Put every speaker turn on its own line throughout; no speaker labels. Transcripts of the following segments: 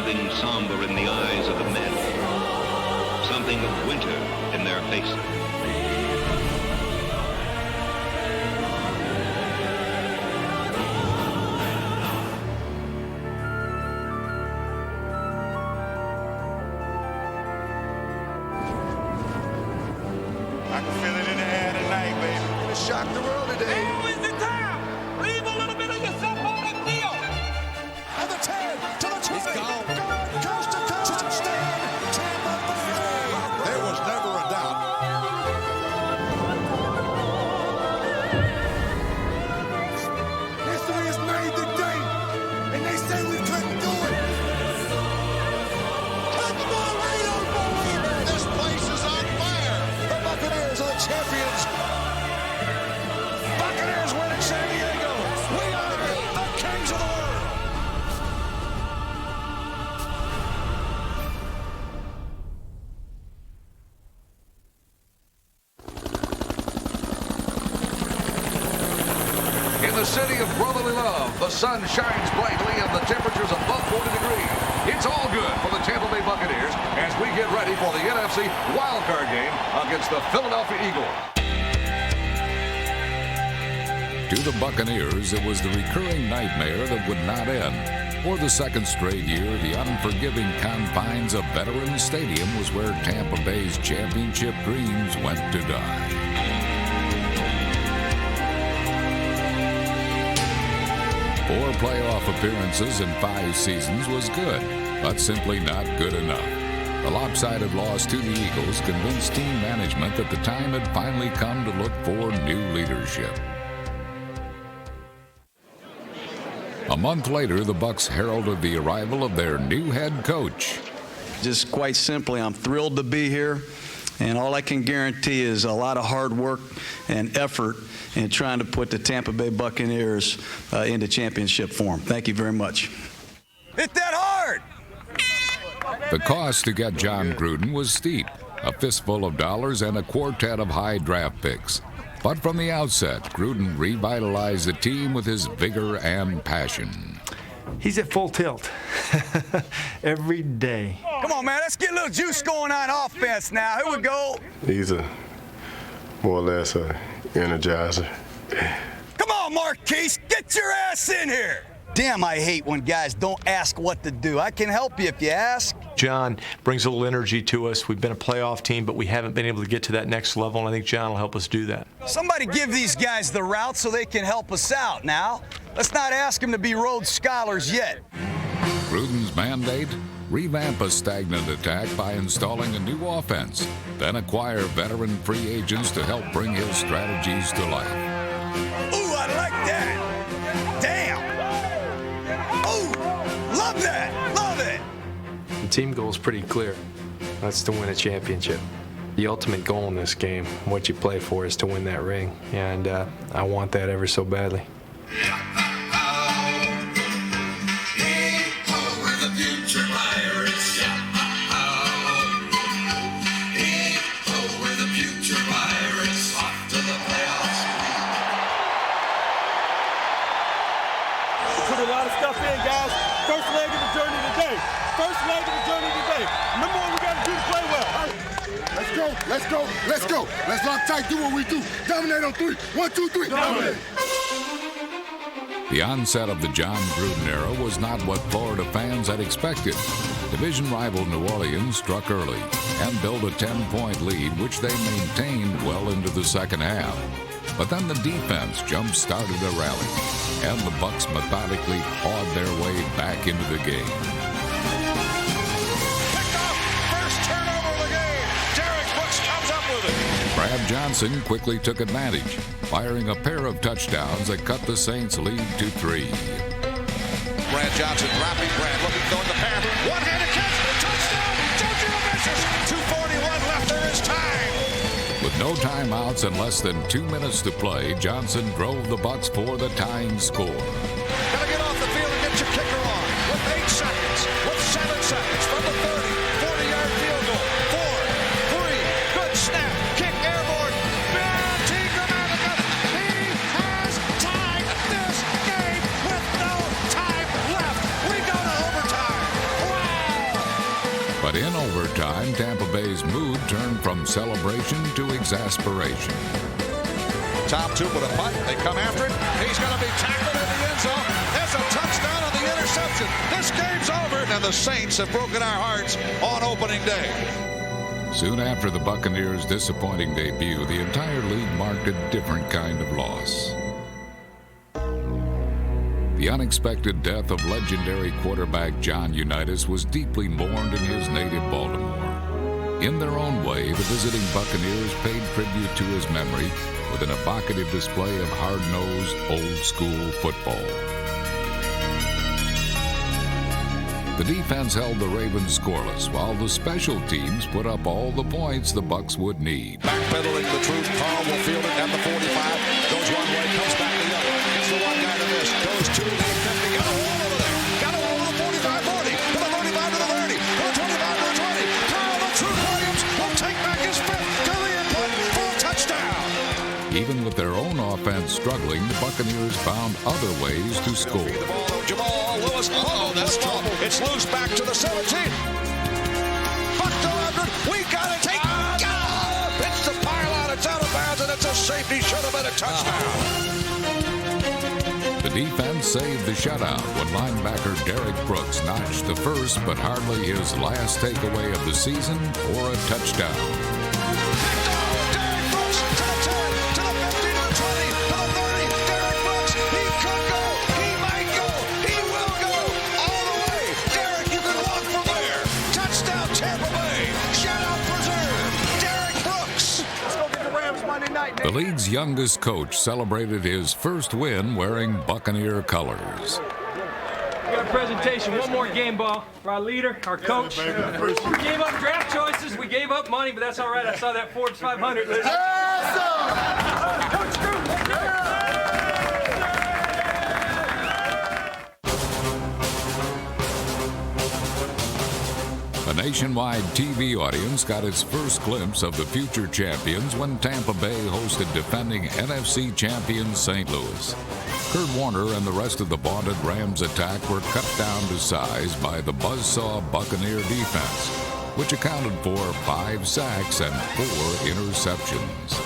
something somber in the eyes of the men, something of winter in their faces.
I can feel it in the air tonight, baby. It shocked the world today.
Now is the time. Leave a little bit of yourself on the field.
And the 10 to the 20.
He's gone.
Coast to coast. Touchdown. Tampa Bay. There was never a doubt. History is made today, and they say we couldn't do it. Touch my radar, boy. This place is on fire. The Buccaneers are the champions. Buccaneers win in San Diego. We are the kings of the world.
In the city of brotherly love, the sun shines brightly and the temperature's above 40 degrees. It's all good for the Tampa Bay Buccaneers as we get ready for the NFC wildcard game against the Philadelphia Eagles.
To the Buccaneers, it was the recurring nightmare that would not end. For the second straight year, the unforgiving confines of Veterans Stadium was where Tampa Bay's championship dreams went to die. 4 playoff appearances in 5 seasons was good, but simply not good enough. The lopsided loss to the Eagles convinced team management that the time had finally come to look for new leadership. A month later, the Bucs heralded the arrival of their new head coach.
Just quite simply, I'm thrilled to be here, and all I can guarantee is a lot of hard work and effort in trying to put the Tampa Bay Buccaneers into championship form. Thank you very much.
Hit that hard.
The cost to get John Gruden was steep, a fistful of dollars and a quartet of high draft picks. But from the outset, Gruden revitalized the team with his vigor and passion.
He's at full tilt every day.
Come on, man. Let's get a little juice going on offense now. Here we go.
He's a more or less a energizer.
Come on, Marquise. Get your ass in here. Damn, I hate when guys don't ask what to do. I can help you if you ask.
John brings a little energy to us. We've been a playoff team, but we haven't been able to get to that next level, and I think John will help us do that.
Somebody give these guys the route so they can help us out now. Let's not ask them to be Rhodes Scholars yet.
Gruden's mandate? Revamp a stagnant attack by installing a new offense, then acquire veteran free agents to help bring his strategies to life.
Ooh, I like that. Damn. Ooh, love that. Love it.
The team goal is pretty clear. That's to win a championship. The ultimate goal in this game, what you play for, is to win that ring. And I want that ever so badly.
Put a lot of stuff in, guys. First leg of the journey today. First leg of the journey today. Remember what we got to do to play well.
Let's go, let's go, let's go. Let's lock tight, do what we do. Dominate on 3. 1, 2, 3. Dominate.
The onset of the John Gruden era was not what Florida fans had expected. Division rival New Orleans struck early and built a 10-point lead, which they maintained well into the second half. But then the defense jump-started a rally, and the Bucs methodically pawed their way back into the game.
First turnover of the game. Derek Brooks comes up with it.
Brad Johnson quickly took advantage, firing a pair of touchdowns that cut the Saints' lead to 3.
Brad Johnson dropping Brad, looking, throwing the pass. One-handed catch, touchdown, Jojo Vicious. 2:41 left, there is time.
With no timeouts and less than 2 minutes to play, Johnson drove the Bucs for the tying score.
Gotta get off the field and get your kicker on. With 8 seconds, with 7 seconds from the 30, 40-yard field goal. 4, 3, good snap, kick airborne. Ben Tinkerman, he has tied this game with no time left. We go to overtime. Wow!
But in overtime, Tampa Bay's mood turned from celebration to exasperation.
Top two with a punt. They come after it. He's going to be tackled in the end zone. There's a touchdown on the interception. This game's over. And the Saints have broken our hearts on opening day.
Soon after the Buccaneers' disappointing debut, the entire league marked a different kind of loss. The unexpected death of legendary quarterback John Unitas was deeply mourned in his native Baltimore. In their own way, the visiting Buccaneers paid tribute to his memory with an evocative display of hard-nosed, old-school football. The defense held the Ravens scoreless, while the special teams put up all the points the Bucs would need.
Backpedaling the truth. Carl will field it at the 45. Goes one way, comes back the other. Gets the one guy to this. Goes to the 50. Got a wall over there. Got a wall to the 45-40. To the 35 to the 30. To the 25 to the 20. Carl, the truth Williams will take back his fifth. To the input. Full touchdown.
Even with their own offense struggling, the Buccaneers found other ways to score.
Jamal Lewis. Oh, that's trouble. It's loose back to the 17. Buck to Leonard. We got to take. It's the pylon. It's out of bounds, and it's a safety. Should have been a touchdown.
The defense saved the shutout when linebacker Derek Brooks notched the first but hardly his last takeaway of the season for a touchdown. The league's youngest coach celebrated his first win wearing Buccaneer colors.
We got a presentation, one more game ball for our leader, our coach. We gave up draft choices, we gave up money, but that's all right. I saw that Forbes 500 list. Coach Drew.
A nationwide TV audience got its first glimpse of the future champions when Tampa Bay hosted defending NFC champions St. Louis. Kurt Warner and the rest of the vaunted Rams attack were cut down to size by the buzzsaw Buccaneer defense, which accounted for 5 sacks and 4 interceptions.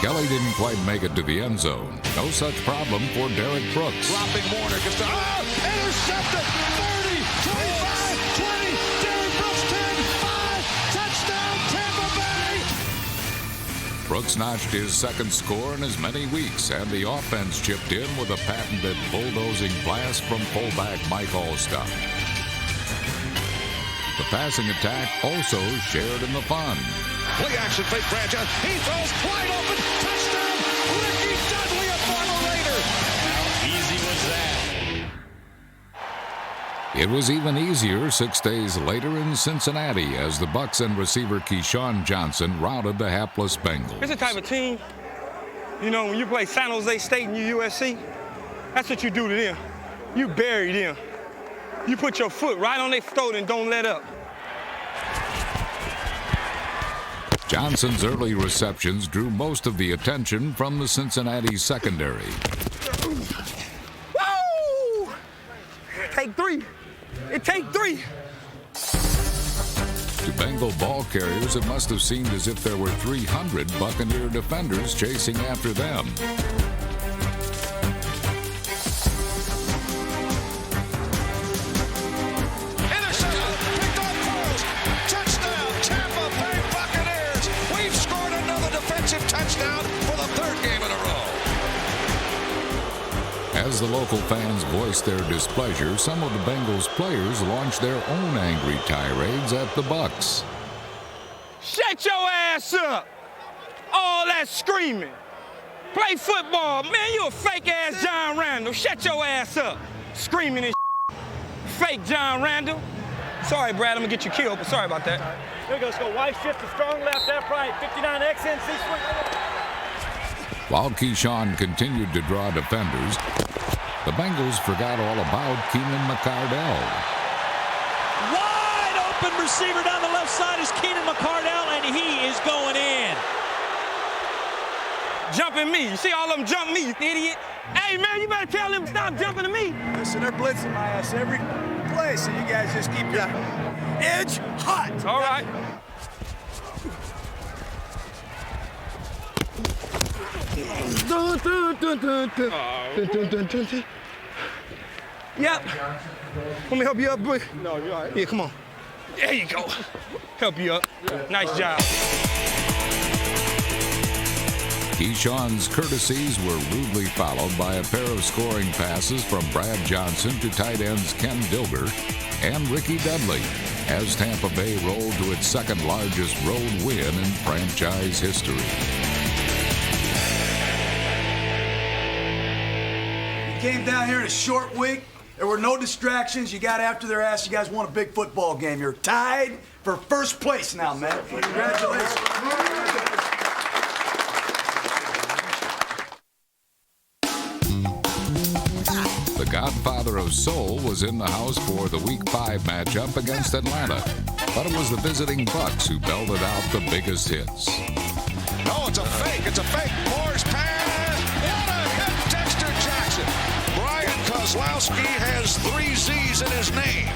Kelly didn't quite make it to the end zone. No such problem for Derek Brooks.
Dropping Warner gets to intercepted. 30, 25, 20. Derek Brooks 10, 5. Touchdown Tampa Bay.
Brooks notched his second score in as many weeks, and the offense chipped in with a patented bulldozing blast from fullback Mike Allstott. The passing attack also shared in the fun.
Play action fake franchise. He throws wide open. Touchdown. Ricky Dudley, a former Raider. How easy was that?
It was even easier 6 days later in Cincinnati as the Bucs and receiver Keyshawn Johnson routed the hapless Bengals.
It's the type of team, you know, when you play San Jose State and you USC, that's what you do to them. You bury them. You put your foot right on their throat and don't let up.
Johnson's early receptions drew most of the attention from the Cincinnati secondary.
Whoa! Take 3. It take 3.
To Bengal ball carriers, it must have seemed as if there were 300 Buccaneer defenders chasing after them.
Touchdown for the 3rd game in a row.
As the local fans voiced their displeasure, some of the Bengals players launched their own angry tirades at the Bucs.
Shut your ass up! All that screaming. Play football. Man, you a fake-ass John Randall. Shut your ass up. Screaming and fake John Randall. Sorry, Brad, I'm gonna get you killed, but sorry about that.
There we go, let's go wide shift to strong left, left, right, 59 XNC swing.
While Keyshawn continued to draw defenders, the Bengals forgot all about Keenan McCardell.
Wide open receiver down the left side is Keenan McCardell, and he is going in.
jumping me. You see all of them jump me, you idiot. Hey, man, you better tell them stop jumping to me.
Listen, they're blitzing my ass every play, so you guys just keep your edge hot.
All right. Yep. Let me help you up, boy. No, you're all right. Yeah, come on. There you go. Help you up. Nice job.
Keyshawn's courtesies were rudely followed by a pair of scoring passes from Brad Johnson to tight ends Ken Dilger and Ricky Dudley as Tampa Bay rolled to its second largest road win in franchise history.
You came down here in a short week. There were no distractions. You got after their ass. You guys won a big football game. You're tied for first place now, man. Congratulations.
The godfather of soul was in the house for the Week 5 matchup against Atlanta, but it was the visiting Bucs who belted out the biggest hits.
No, it's a fake. It's a fake. Moore's pass. What a hit, Dexter Jackson. Brian Kozlowski has 3 Z's in his name,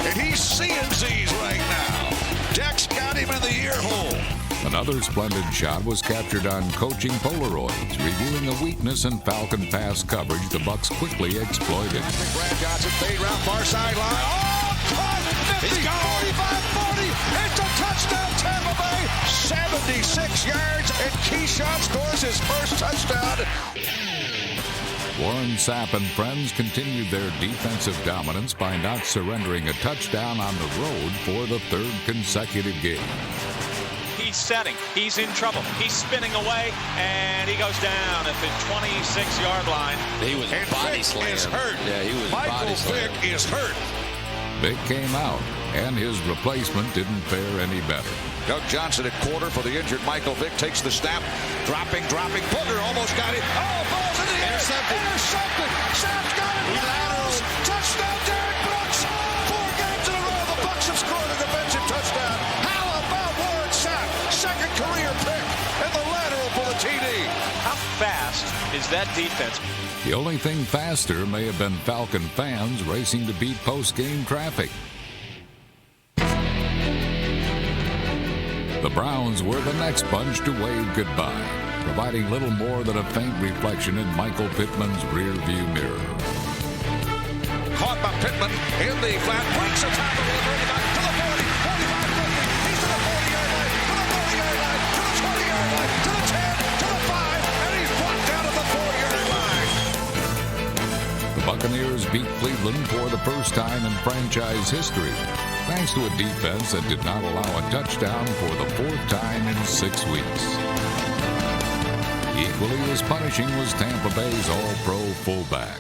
and he's seeing Z's right now. Dex got him in the ear hole.
Another splendid shot was captured on coaching Polaroids, revealing a weakness in Falcon pass coverage the Bucs quickly exploited.
Brad Johnson fade route far sideline. Oh, caught 50, 45, 40. It's a touchdown, Tampa Bay. 76 yards, and Keyshawn scores his first touchdown.
Warren Sapp and friends continued their defensive dominance by not surrendering a touchdown on the road for the 3rd consecutive game.
He's setting. He's in trouble. He's spinning away, and he goes down at the 26-yard line.
He was body slammed.
Is hurt.
Yeah, he was
Michael
body slammed.
Vick is hurt.
Vick came out, and his replacement didn't fare any better.
Doug Johnson at quarter for the injured Michael Vick takes the snap. Dropping. Booger almost got it. Oh, ball's in the air. Intercepted. Sapp's got it. Laterals. Touchdown, Derek Brooks. 4 games in a row. The Bucs have scored a defensive touchdown. How about Warren Sapp? Second career pick. And the lateral for the TD.
How fast is that defense?
The only thing faster may have been Falcon fans racing to beat post-game traffic. The Browns were the next bunch to wave goodbye, providing little more than a faint reflection in Michael Pittman's rearview mirror.
Caught by Pittman in the flat. Breaks the tackle to the 35, to the 40, 45, 50. He's to the 40-yard line, to the 40-yard line, to the 20-yard line, to the 10, to the 5, and he's blocked out of the 4-yard line.
The Buccaneers beat Cleveland for the first time in franchise history, thanks to a defense that did not allow a touchdown for the 4th time in 6 weeks. Equally as punishing was Tampa Bay's all-pro fullback.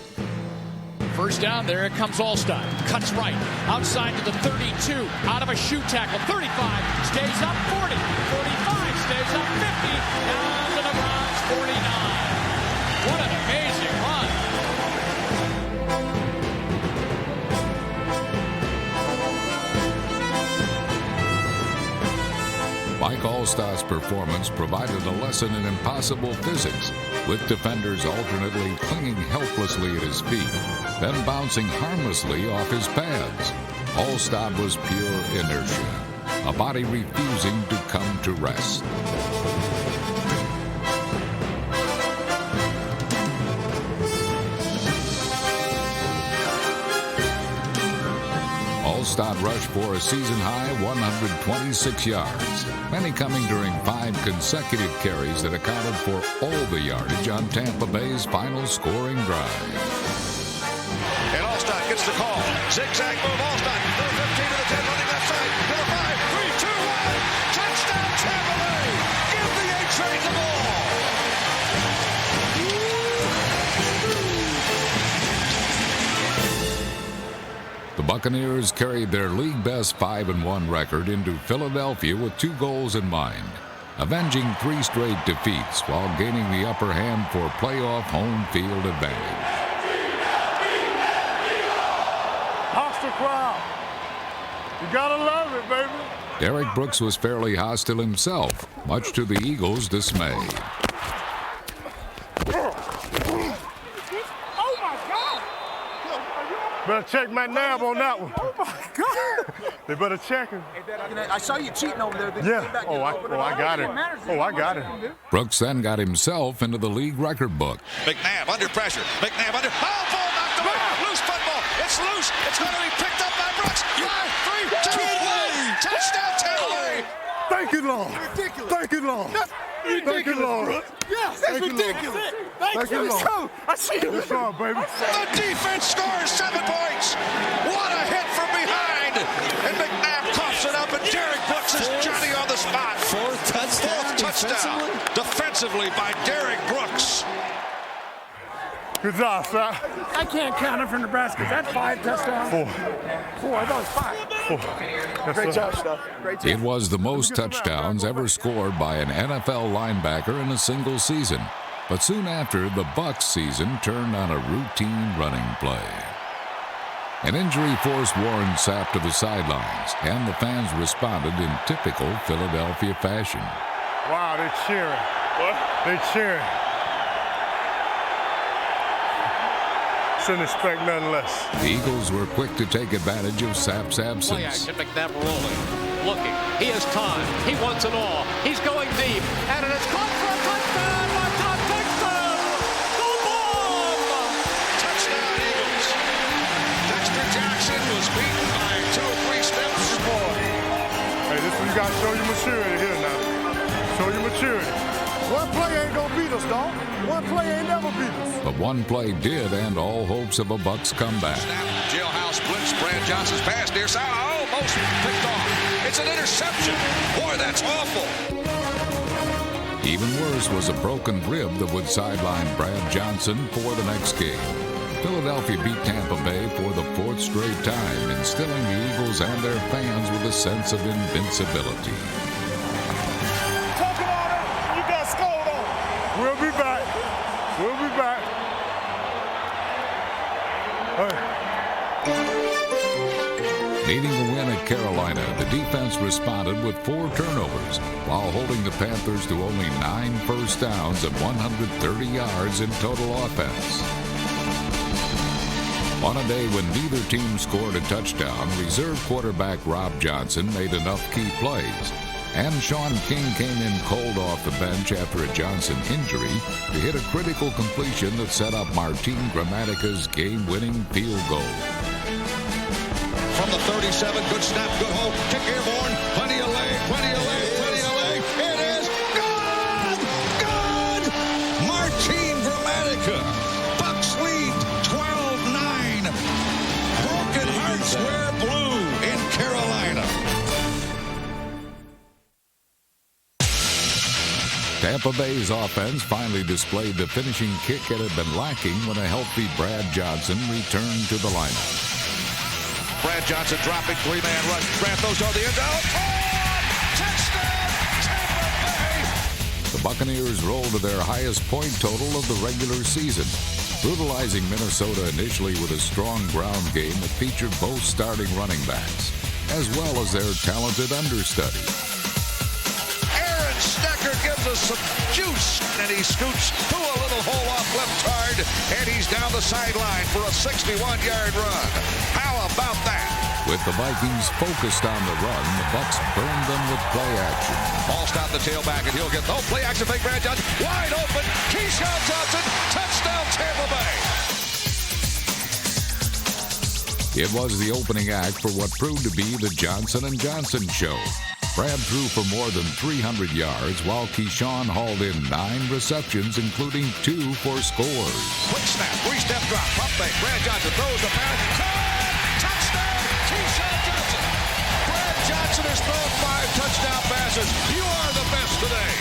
First down, there it comes Alstott. Cuts right, outside to the 32, out of a shoe tackle. 35, stays up 40, 45, stays up 50, down to the Browns 49. What an amazing run.
Mike Alstott's performance provided a lesson in impossible physics, with defenders alternately clinging helplessly at his feet, then bouncing harmlessly off his pads. Alstott was pure inertia, a body refusing to come to rest. Alstott rushed for a season-high 126 yards, many coming during 5 consecutive carries that accounted for all the yardage on Tampa Bay's final scoring drive.
And Alstott gets the call. Zigzag move, Alstott. To the 15, to the 10, running left side, to the 5, 3, 2, 1. Touchdown, Tampa Bay. Give the A-Train the ball.
The Buccaneers carried their league-best 5-1 record into Philadelphia with 2 goals in mind, avenging 3 straight defeats while gaining the upper hand for playoff home field advantage.
Hostile crowd. You gotta love it, baby.
Derek Brooks was fairly hostile himself, much to the Eagles' dismay.
Better check McNabb on that one. Oh, my God. They better check him.
I saw you cheating over there.
Yeah. Oh, I got it. Oh, I got it.
Brooks then got himself into the league record book.
McNabb under pressure. McNabb under. Oh, ball knocked away. Loose football. It's loose. It's going to be picked up by Brooks. 5, 3, 2, 1. Touchdown, Tampa.
Thank you, Lord.
Ridiculous.
Thank you, Lord.
Thank you, Lord. Yes, that's ridiculous. Thank you, Lord. I see you.
Good job, baby.
The defense scores 7 points. What a hit from behind. And McNabb coughs it up, and Derek Brooks is Johnny on the spot.
Fourth touchdown
Defensively by Derek Brooks.
Good job, sir.
I can't count it from Nebraska. Is that 5 touchdowns? 4. I thought it was 5.
4. Yes,
Great
sir.
job, Stuff. Great job.
It was the most touchdowns ever scored by an NFL linebacker in a single season. But soon after, the Bucs season turned on a routine running play. An injury forced Warren Sapp to the sidelines, and the fans responded in typical Philadelphia fashion.
Wow, they're cheering. What? They're cheering. Shouldn't expect nothing less.
The Eagles were quick to take advantage of Sapp's
Play
absence.
action, McNabb rolling, looking. He has time. He wants it all. He's going deep, and it is caught for a touchdown by Todd Dixon. Go bomb!
Touchdown, Eagles. Dexter Jackson was beaten by 2 or 3 steps.
Hey, this one you got to show your maturity here now. Show your maturity. One play ain't going to beat us, dog. One play ain't never beat us.
But one play did end all hopes of a Bucs comeback.
Snap, jailhouse blitz. Brad Johnson's pass near side. Almost picked off. It's an interception. Boy, that's awful.
Even worse was a broken rib that would sideline Brad Johnson for the next game. Philadelphia beat Tampa Bay for the 4th straight time, instilling the Eagles and their fans with a sense of invincibility.
Talking all that, you got scored on. We'll be back. We'll be back.
Needing a win at Carolina, the defense responded with 4 turnovers while holding the Panthers to only 9 first downs and 130 yards in total offense. On a day when neither team scored a touchdown, reserve quarterback Rob Johnson made enough key plays, and Sean King came in cold off the bench after a Johnson injury to hit a critical completion that set up Martin Gramatica's game-winning field goal.
From the 37, good snap, good hold, kick airborne, plenty of leg, plenty of leg, plenty of leg. It is good! Good! Martin Gramatica. Bucs lead 12-9. Broken hearts wear blue in Carolina.
Tampa Bay's offense finally displayed the finishing kick it had been lacking when a healthy Brad Johnson returned to the lineup.
Brad Johnson dropping, 3-man rush. Brad throws toward the end zone. Touchdown, Tampa Bay!
The Buccaneers rolled to their highest point total of the regular season, brutalizing Minnesota initially with a strong ground game that featured both starting running backs, as well as their talented understudy.
Aaron Snecker gives us some juice, and he scoots to a little hole off left guard, and he's down the sideline for a 61-yard run. How about that?
With the Vikings focused on the run, the Bucs burned them with play action.
Ball stop the tailback, and he'll get the play action fake. Brad Johnson wide open. Keyshawn Johnson, touchdown Tampa Bay.
It was the opening act for what proved to be the Johnson & Johnson show. Brad threw for more than 300 yards, while Keyshawn hauled in 9 receptions, including 2 for scores.
Quick snap, 3-step drop, pump fake. Brad Johnson throws the pass. Touchdown, Keyshawn Johnson. Brad Johnson has thrown 5 touchdown passes. You are the best today.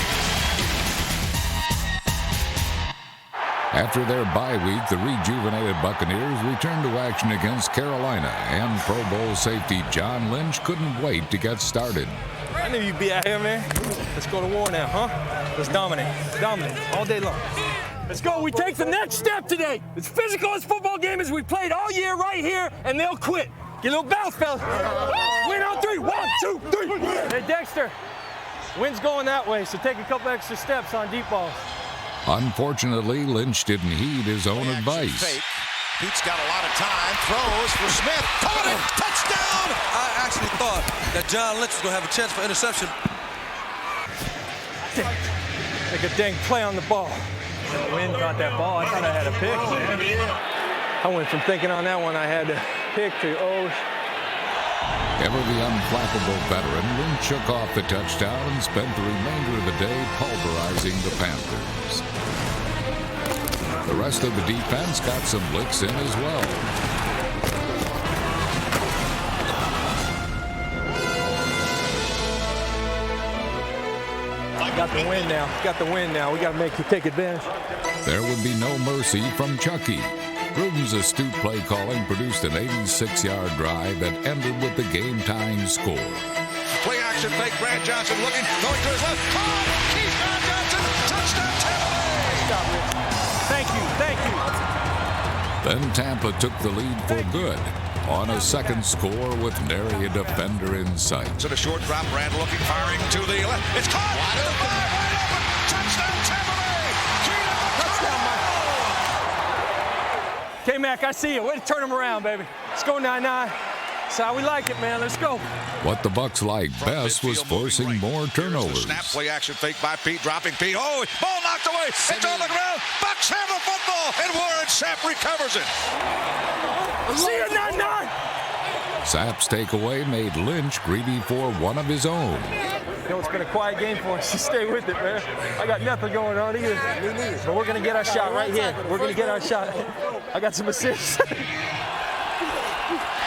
After their bye week, the rejuvenated Buccaneers returned to action against Carolina, and Pro Bowl safety John Lynch couldn't wait to get started.
I knew you'd be out here, man. Let's go to war now, huh? Let's dominate. Dominate all day long. Let's go. We take the next step today. As physical as football game as we played all year right here, and they'll quit. Get a little bounce, fellas. Win on 3. 1, 2, 3. Hey, Dexter. Wind's going that way, so take a couple extra steps on deep balls.
Unfortunately, Lynch didn't heed his own advice.
Fake. Pete's got a lot of time. Throws for Smith. Caught it. Touchdown.
I actually thought that John Lynch was going to have a chance for interception.
Make a dang play on the ball. The wind caught that ball. I thought I had a pick. I went from thinking on that one I had to pick to,
Ever the unflappable veteran, Lynch took off the touchdown and spent the remainder of the day pulverizing the Panthers. The rest of the defense got some licks in as well.
Got the win now. Got the win now. We got to take advantage.
There would be no mercy from Chucky. Gruden's astute play calling produced an 86-yard drive that ended with the game-tying score.
Play action fake. Brad Johnson looking. Going to his left. Caught. Keyshawn Johnson. Touchdown Tampa Bay.
Thank you. Thank you.
Then Tampa took the lead for good on a second score with nary a defender in sight.
To the short drop. Brad looking, firing to the left. It's caught. Wide open. Touchdown Tampa Bay. Touchdown,
K-Mac, I see you. Way to turn him around, baby. Let's go 9-9. That's how we like it, man. Let's go.
What the Bucs liked best was forcing more turnovers.
Snap, play action fake by Pete, dropping Pete. Oh, ball knocked away. It's on the ground. Bucs have the football, and Warren Sapp recovers it.
See you 9-9.
Sapp's takeaway made Lynch greedy for one of his own.
You know, it's been a quiet game for us. Just stay with it, man. I got nothing going on either. But we're going to get our shot right here. We're going to get our shot. I got some assists.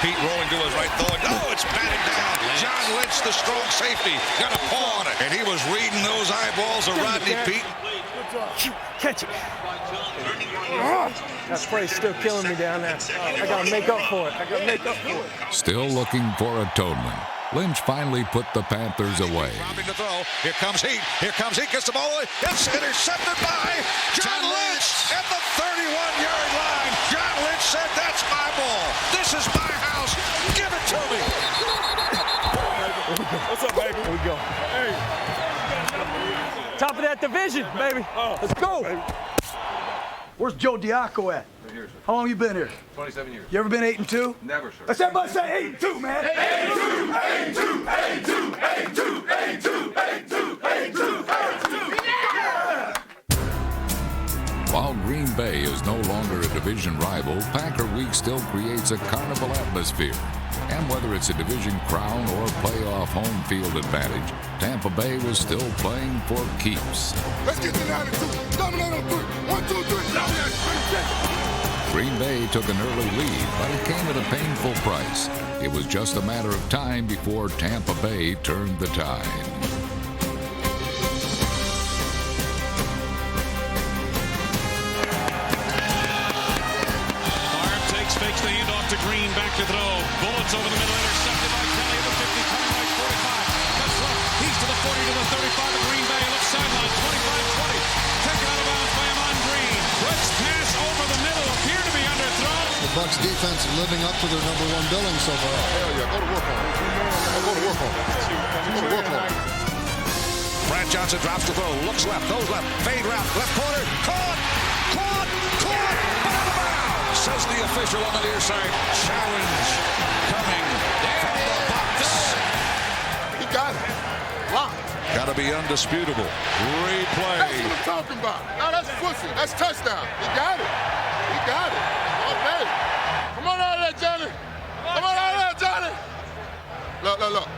Pete rolling to his right, throwing. Oh, it's batted down. John Lynch, the strong safety, got a paw on it. And he was reading those eyeballs of Rodney Pete.
Catch it. That play's still killing me down there. I got to make up for it.
Still looking for atonement. Lynch finally put the Panthers away.
Dropping the throw. Here comes Heat. Gets the ball away. It's intercepted by John Lynch at the 31-yard line. John Lynch said, "That's my ball. This is my house. Give it to me."
What's up, baby? Here we go. Hey. Top of that division, baby. Let's go.
Where's Joe Diaco at?
Right here, sir.
How long you been here?
27 years.
You ever been 8-2?
Never, sir.
Let's everybody say 8-2, man. 8-2, 8-2, 8-2, 8-2, 8-2, 8-2, 8-2, 8-2. Yeah!
While Green Bay is no longer a division rival, Packer Week still creates a carnival atmosphere. And whether it's a division crown or playoff home field advantage, Tampa Bay was still playing for keeps.
Let's get to 92. Dominate on 3. 1, 2, 3. Dominate.
Green Bay took an early lead, but it came at a painful price. It was just a matter of time before Tampa Bay turned the tide.
Fakes the handoff to Green, back to throw. Bullets over the middle, intercepted by Kelly at the 50, coming right 45. Cuts left, he's to the 40, to the 35 of Green Bay, left sideline, 25-20. Taken out of bounds by Amon Green. Let's pass over the middle, appear to be underthrown.
The Bucs defense is living up to their number one billing so far.
Hell yeah, go to work on it. Go to work on it. Go to work on it.
Brad Johnson drops the throw, looks left, goes left, fade route, left corner, caught, but out of bounds, says the official on the near side. Challenge coming from the Bucs.
He got it. Wow.
Got to be undisputable. Replay.
That's what I'm talking about. No, that's pussy. That's touchdown. He got it. Okay. Come on out of there, Johnny. Come on out of there, Johnny. Look.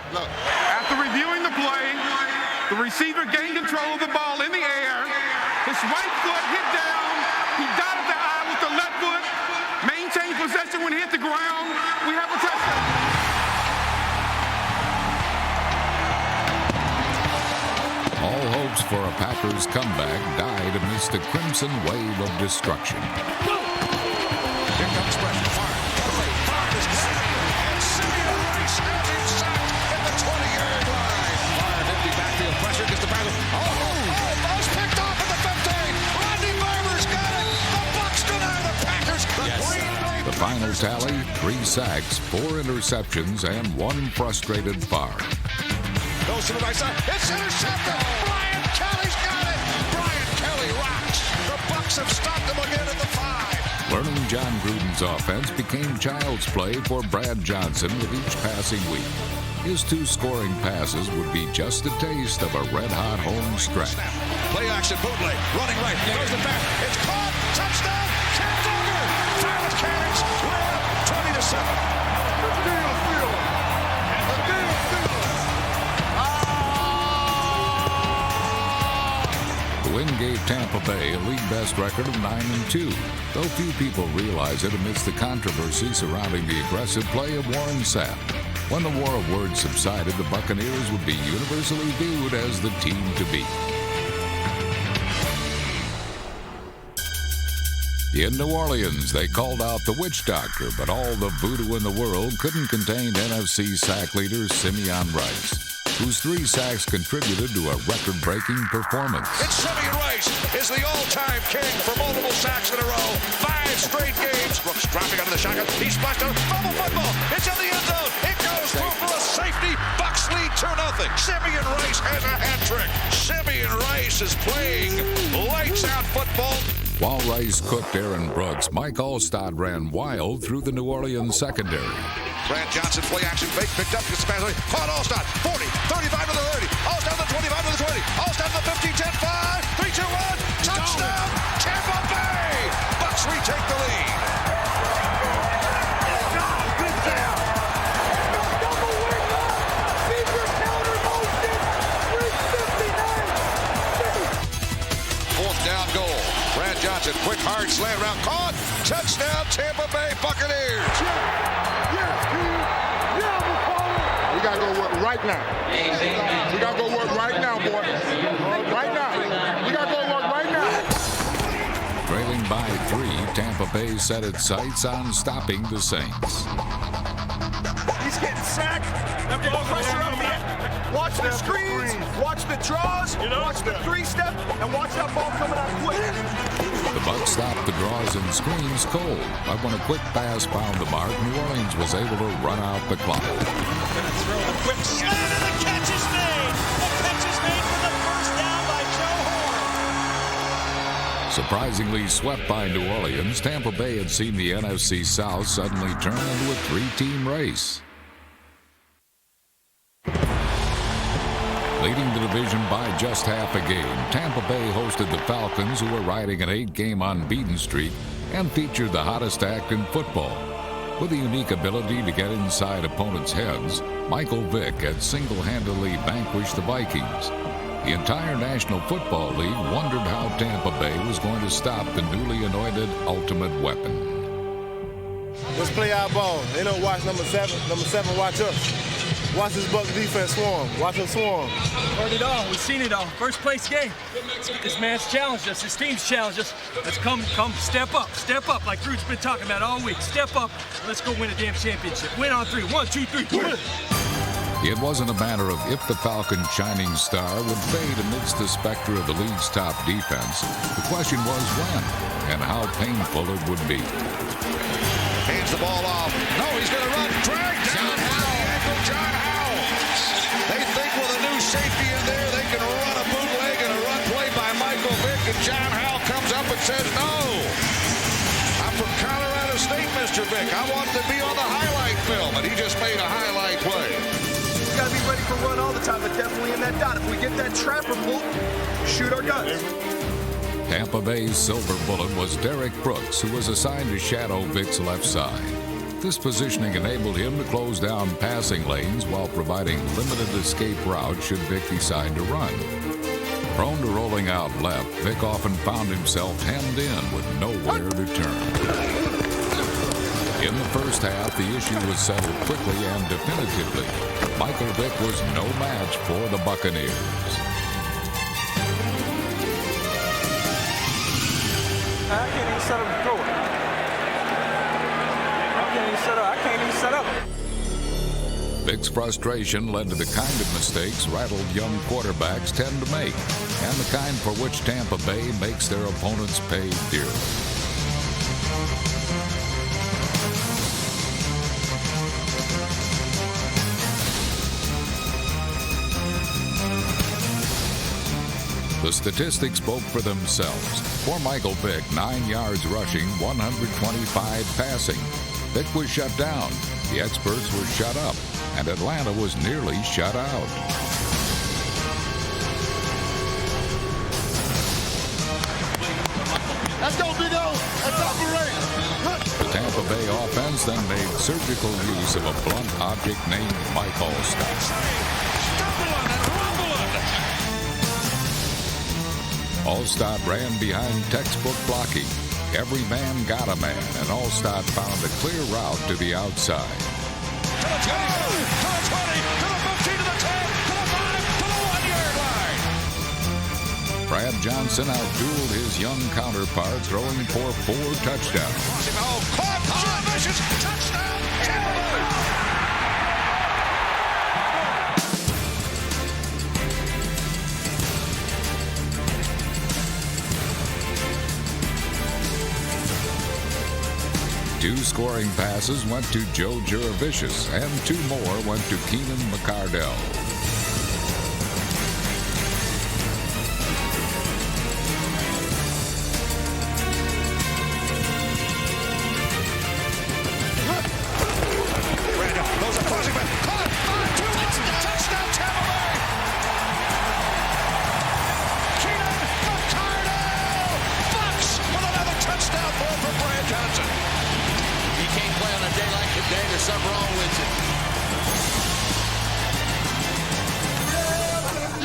After reviewing the play, the receiver gained control of the ball in the air. His right foot hit down. He dotted the I with the left foot. Maintained possession when he hit the ground. We have a touchdown.
All hopes for a Packers comeback died amidst a crimson wave of destruction.
Here comes pressure. Favre is grabbed, and Simeon Rice has him sacked at the 20-yard line. Favre empty backfield pressure gets the Packers. Ball's picked off at the 15. Rodney Barber's got it. The Bucs deny the Packers.
The final tally, 3 sacks, 4 interceptions, and 1 frustrated Favre.
Goes to the right side. It's intercepted. Brian Kelly's got it. Brian Kelly rocks. The Bucs have stopped him again at the 5.
Learning John Gruden's offense became child's play for Brad Johnson with each passing week. His 2 scoring passes would be just a taste of a red-hot home stretch.
Play action bootleg, running right, goes the back, it's caught, touchdown, Cam Duggar, Violet Cannons, win 20-7.
The win gave Tampa Bay a league-best record of 9-2, though few people realize it amidst the controversy surrounding the aggressive play of Warren Sapp. When the war of words subsided, the Buccaneers would be universally viewed as the team to beat. In New Orleans, they called out the witch doctor, but all the voodoo in the world couldn't contain NFC sack leader Simeon Rice, whose 3 sacks contributed to a record-breaking performance.
It's Simeon Rice is the all-time king for multiple sacks in a row. 5 straight games. Brooks dropping out of the shotgun. He splashed out. Fumble football. It's in the end zone. It goes through for a safety. Bucks lead 2-0. Simeon Rice has a hat trick. Simeon Rice is playing lights-out football.
While Rice cooked Aaron Brooks, Mike Allstott ran wild through the New Orleans secondary.
Brad Johnson, play action, fake, picked up, gets past, caught Allstott, 40, 35 to the 30, Allstott to the 25 to the 20, Allstott to the 15, 10, 5, 3, 2, 1, touchdown, Tampa Bay! Bucks retake the lead. Good down. Fourth down goal. Brad Johnson, quick, hard slant route, caught, touchdown, Tampa Bay Buccaneers.
We got to go work right now. We got to go work right now, boy. Right now. We got to go work right now.
Trailing by 3, Tampa Bay set its sights on stopping the Saints.
He's getting sacked. Get the pressure up here. Watch the screens, watch the draws, watch the 3-step, and watch that ball coming out quick.
The Bucs stopped the draws and screens cold, but when a quick pass found the mark, New Orleans was able to run out the clock.
Throw the quick slant, and the catch is made. The catch is made for the first down by Joe Horn.
Surprisingly swept by New Orleans, Tampa Bay had seen the NFC South suddenly turn into a 3-team race. Leading the division by just half a game, Tampa Bay hosted the Falcons, who were riding an 8-game unbeaten streak and featured the hottest act in football. With a unique ability to get inside opponents' heads, Michael Vick had single-handedly vanquished the Vikings. The entire National Football League wondered how Tampa Bay was going to stop the newly anointed ultimate weapon.
Let's play our ball. They don't watch number 7. Number 7 watch us. Watch this Bucs defense swarm. Watch them swarm.
Heard it all. We've seen it all. First place game. This man's challenged us. This team's challenged us. Let's come, step up, like Drew's been talking about all week. Step up. Let's go win a damn championship. Win on 3. 1, 2, 3. Win.
It wasn't a matter of if the Falcons' shining star would fade amidst the specter of the league's top defense. The question was when and how painful it would be.
Hands the ball off. No, he's going to run. Drag down by the ankle, John Howell. They think with a new safety in there, they can run a bootleg and a run play by Michael Vick, and John Howell comes up and says, no. I'm from Colorado State, Mr. Vick. I want to be on the highlight film, and he just made a highlight play.
We got to be ready for run all the time, but definitely in that dot. If we get that trapper pull, shoot our guns.
Tampa Bay's silver bullet was Derek Brooks, who was assigned to shadow Vick's left side. This positioning enabled him to close down passing lanes while providing limited escape routes should Vick decide to run. Prone to rolling out left, Vick often found himself hemmed in with nowhere to turn. In the first half, the issue was settled quickly and definitively. Michael Vick was no match for the Buccaneers.
I can't even set up the throw. I can't even set up.
Vick's frustration led to the kind of mistakes rattled young quarterbacks tend to make, and the kind for which Tampa Bay makes their opponents pay dearly. The statistics spoke for themselves. For Michael Vick, 9 yards rushing, 125 passing. Vick was shut down. The experts were shut up. And Atlanta was nearly shut out.
Let's go, Big O. Let's operate.
The Tampa Bay offense then made surgical use of a blunt object named Mike Allstott. Allstott ran behind textbook blocking. Every man got a man, and Allstott found a clear route to the outside.
To the 10, to the 20, to the 15, to the 10, to the 5, to the 1-yard line.
Brad Johnson outdueled his young counterpart, throwing for 4 touchdowns.
Caught, vicious, touchdown, Tampa Bay.
Two scoring passes went to Joe Juravicius, and 2 more went to Keenan McCardell.
Randolph goes a crossing back. Caught on 2. It's the touchdown, Tampa Bay. Keenan McCardell. Bucks with another touchdown ball for Brad Johnson.
You can't play on a day like today. There's something wrong with you.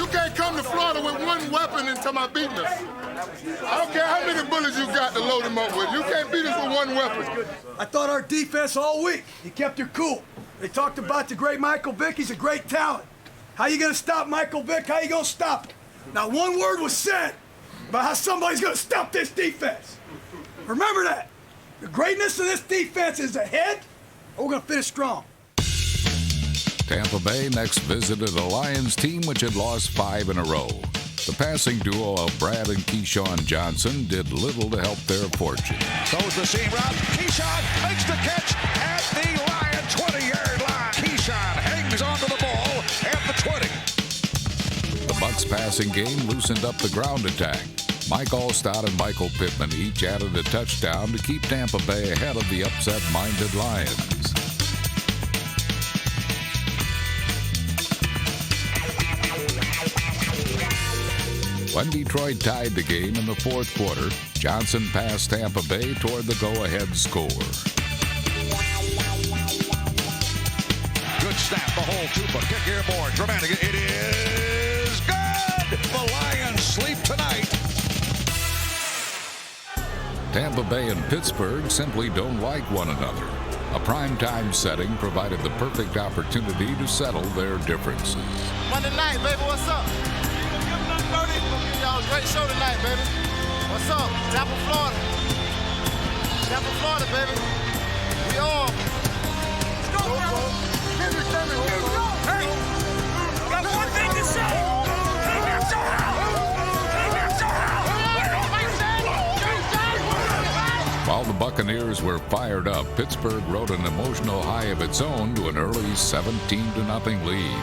You can't come to Florida with one weapon and tell my beating us. I don't care how many bullets you got to load him up with. You can't beat us with one weapon.
I thought our defense all week, you kept your cool. They talked about the great Michael Vick. He's a great talent. How you going to stop Michael Vick? How you going to stop him? Not one word was said about how somebody's going to stop this defense. Remember that. The greatness of this defense is ahead, and we're going to finish strong.
Tampa Bay next visited a Lions team which had lost 5 in a row. The passing duo of Brad and Keyshawn Johnson did little to help their fortune.
Throws the seam route. Keyshawn makes the catch at the Lion 20-yard line. Keyshawn hangs onto the ball at the 20.
The Bucs passing game loosened up the ground attack. Mike Allstott and Michael Pittman each added a touchdown to keep Tampa Bay ahead of the upset-minded Lions. When Detroit tied the game in the 4th quarter, Johnson passed Tampa Bay toward the go-ahead score.
Good snap, the hole, Tupa, kick airborne, dramatic, it is good! The Lions sleep tonight.
Tampa Bay and Pittsburgh simply don't like one another. A primetime setting provided the perfect opportunity to settle their differences.
Monday night, baby, what's up? We'll give y'all a great show tonight, baby. What's up? Tampa, Florida. Tampa, Florida, baby. We all. Let's go, bro. Hey, got one thing to say.
While the Buccaneers were fired up, Pittsburgh rode an emotional high of its own to an early 17-0 lead.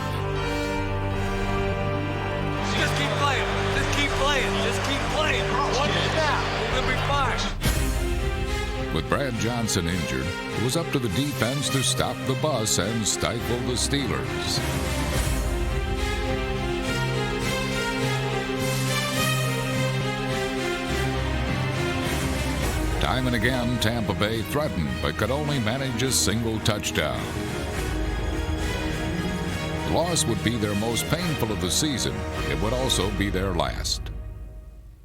Just keep playing. Just keep playing. Just keep playing. One snap. We're going to be fine.
With Brad Johnson injured, it was up to the defense to stop the bus and stifle the Steelers. Time and again, Tampa Bay threatened, but could only manage a single touchdown. The loss would be their most painful of the season. It would also be their last.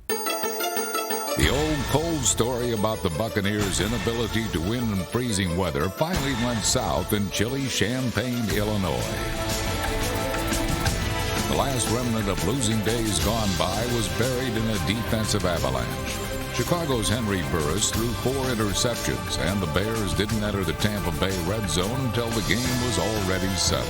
The old cold story about the Buccaneers' inability to win in freezing weather finally went south in chilly Champaign, Illinois. The last remnant of losing days gone by was buried in a defensive avalanche. Chicago's Henry Burris threw 4 interceptions, and the Bears didn't enter the Tampa Bay red zone until the game was already settled.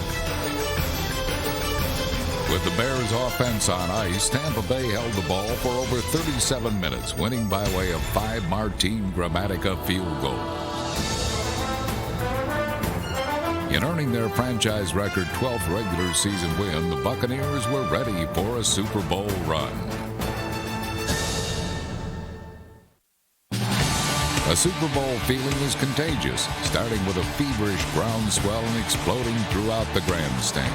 With the Bears' offense on ice, Tampa Bay held the ball for over 37 minutes, winning by way of 5 Martin Gramatica field goals. In earning their franchise record 12th regular season win, the Buccaneers were ready for a Super Bowl run. The Super Bowl feeling is contagious, starting with a feverish groundswell and exploding throughout the grandstand.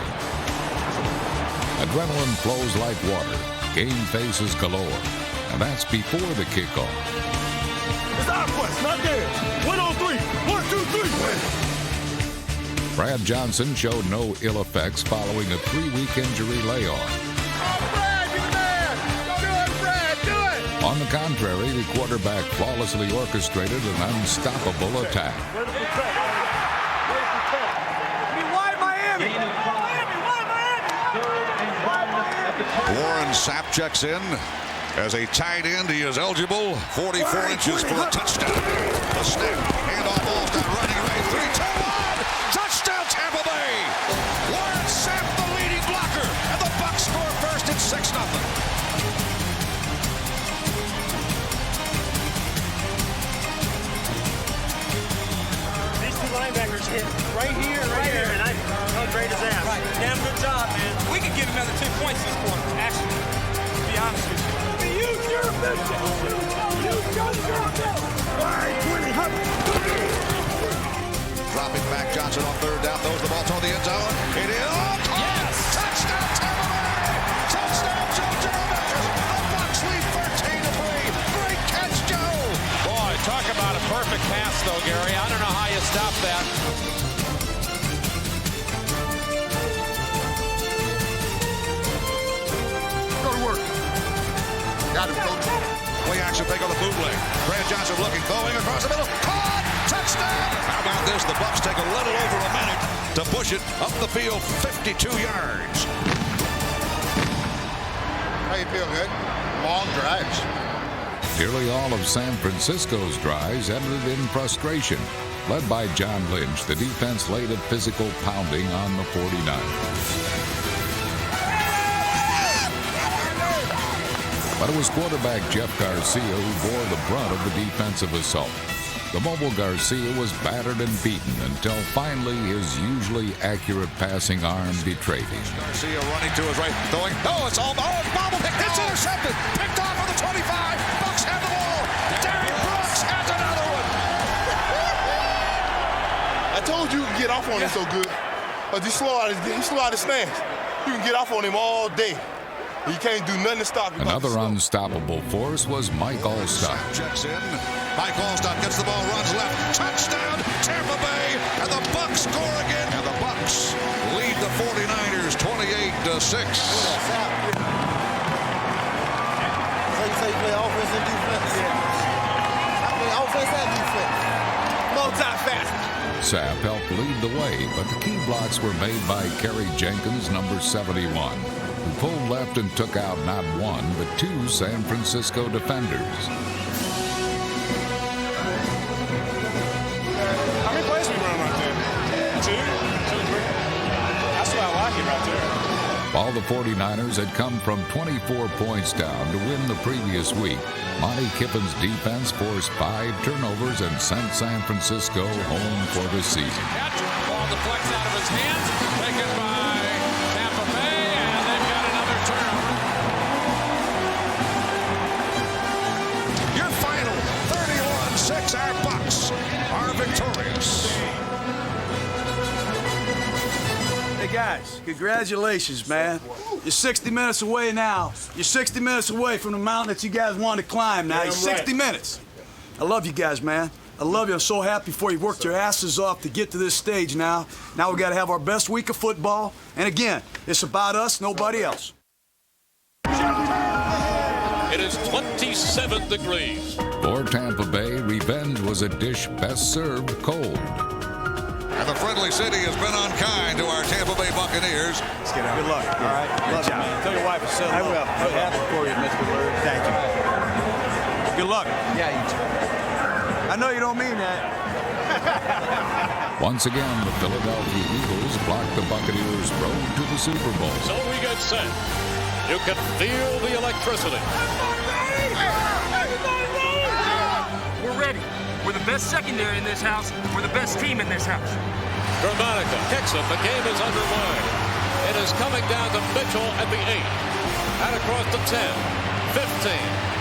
Adrenaline flows like water, game faces galore, and that's before the kickoff.
It's our quest, not theirs. 1 on 3. 1, 2, 3.
Brad Johnson showed no ill effects following a 3-week injury layoff. On the contrary, the quarterback flawlessly orchestrated an unstoppable attack.
Warren Sapp checks in. As a tight end, he is eligible. 44 inches for a touchdown. The snap, handoff, Alstott running away. 3-2-1. Touchdown, Tampa Bay. Warren Sapp, the leading blocker. And the Bucs score first at 6-0.
Linebackers hit right here, and I felt great as ass. Right. Damn good job, man. We could get another 10 points this quarter, actually, to be honest with you. Use your mission. Use your mission.
Dropping back, Johnson on third down, throws the ball toward the end zone. It is yes! Touchdown, Tampa Bay! Touchdown, Joe Jurevich! The Bucs lead 13-3. Great catch, Joe!
Boy, talk about a perfect pass, though, Gary. I don't know how you stop that.
Go to work. Got him, coach. Play action, pick on the bootleg. Brad Johnson looking, throwing across the middle. Caught! Touchdown! How about this? The Bucs take a little over a minute to push it up the field 52 yards.
How you feel, good? Long drives.
Nearly all of San Francisco's drives ended in frustration. Led by John Lynch, the defense laid a physical pounding on the 49ers. But it was quarterback Jeff Garcia who bore the brunt of the defensive assault. The mobile Garcia was battered and beaten until finally his usually accurate passing arm betrayed him.
Garcia running to his right, throwing. Oh, it's all. Oh, it's bobble picked. It's intercepted. Picked off on the 25. Bucs have the ball. Derrick Brooks has another one.
I told you to get off on him so good. But he slow out his stance. You can get off on him all day. You can't do nothing to stop him.
Another unstoppable force was Mike Alstott.
Checks in. Mike Alstott gets the ball, runs left. Touchdown, Tampa Bay. And the Bucs score again. And the Bucs lead the 49ers 28-6.
So you say you play offense and defense? Yeah. I play offense and defense. Multi-facet.
Sapp helped lead the way, but the key blocks were made by Kerry Jenkins, number 71. Who pulled left and took out not one, but two San Francisco defenders.
How many plays we run right there? 2, 3. That's why I like it right there.
While the 49ers had come from 24 points down to win the previous week, Monty Kiffin's defense forced 5 turnovers and sent San Francisco home for the season.
Catch, ball deflects out of his hands, taken by Tampa Bay, and they've got another turnover.
Your final 31-6. Our Bucs are victorious.
Hey guys, congratulations, man. You're 60 minutes away now. You're 60 minutes away from the mountain that you guys wanted to climb now. You're 60 minutes. I love you guys, man. I love you. I'm so happy for you worked your asses off to get to this stage now. Now we got to have our best week of football. And again, it's about us, nobody else.
It is 27 degrees.
For Tampa Bay, revenge was a dish best served cold.
And the friendly city has been unkind to our Tampa Bay Buccaneers.
Let's get out. Good luck. All right. Good job. Tell your wife to settle. I will. I'm happy for you, Mr. Bird. Thank you. Good luck. Yeah, you too. I know you don't mean that.
Once again, the Philadelphia Eagles blocked the Buccaneers' road to the Super Bowl.
So we get set. You can feel the electricity.
We're ready. We're the best secondary in this house. We're the best team in this house.
Dramatica kicks it. The game is underway. It is coming down to Mitchell at the 8. And across the 10, 15,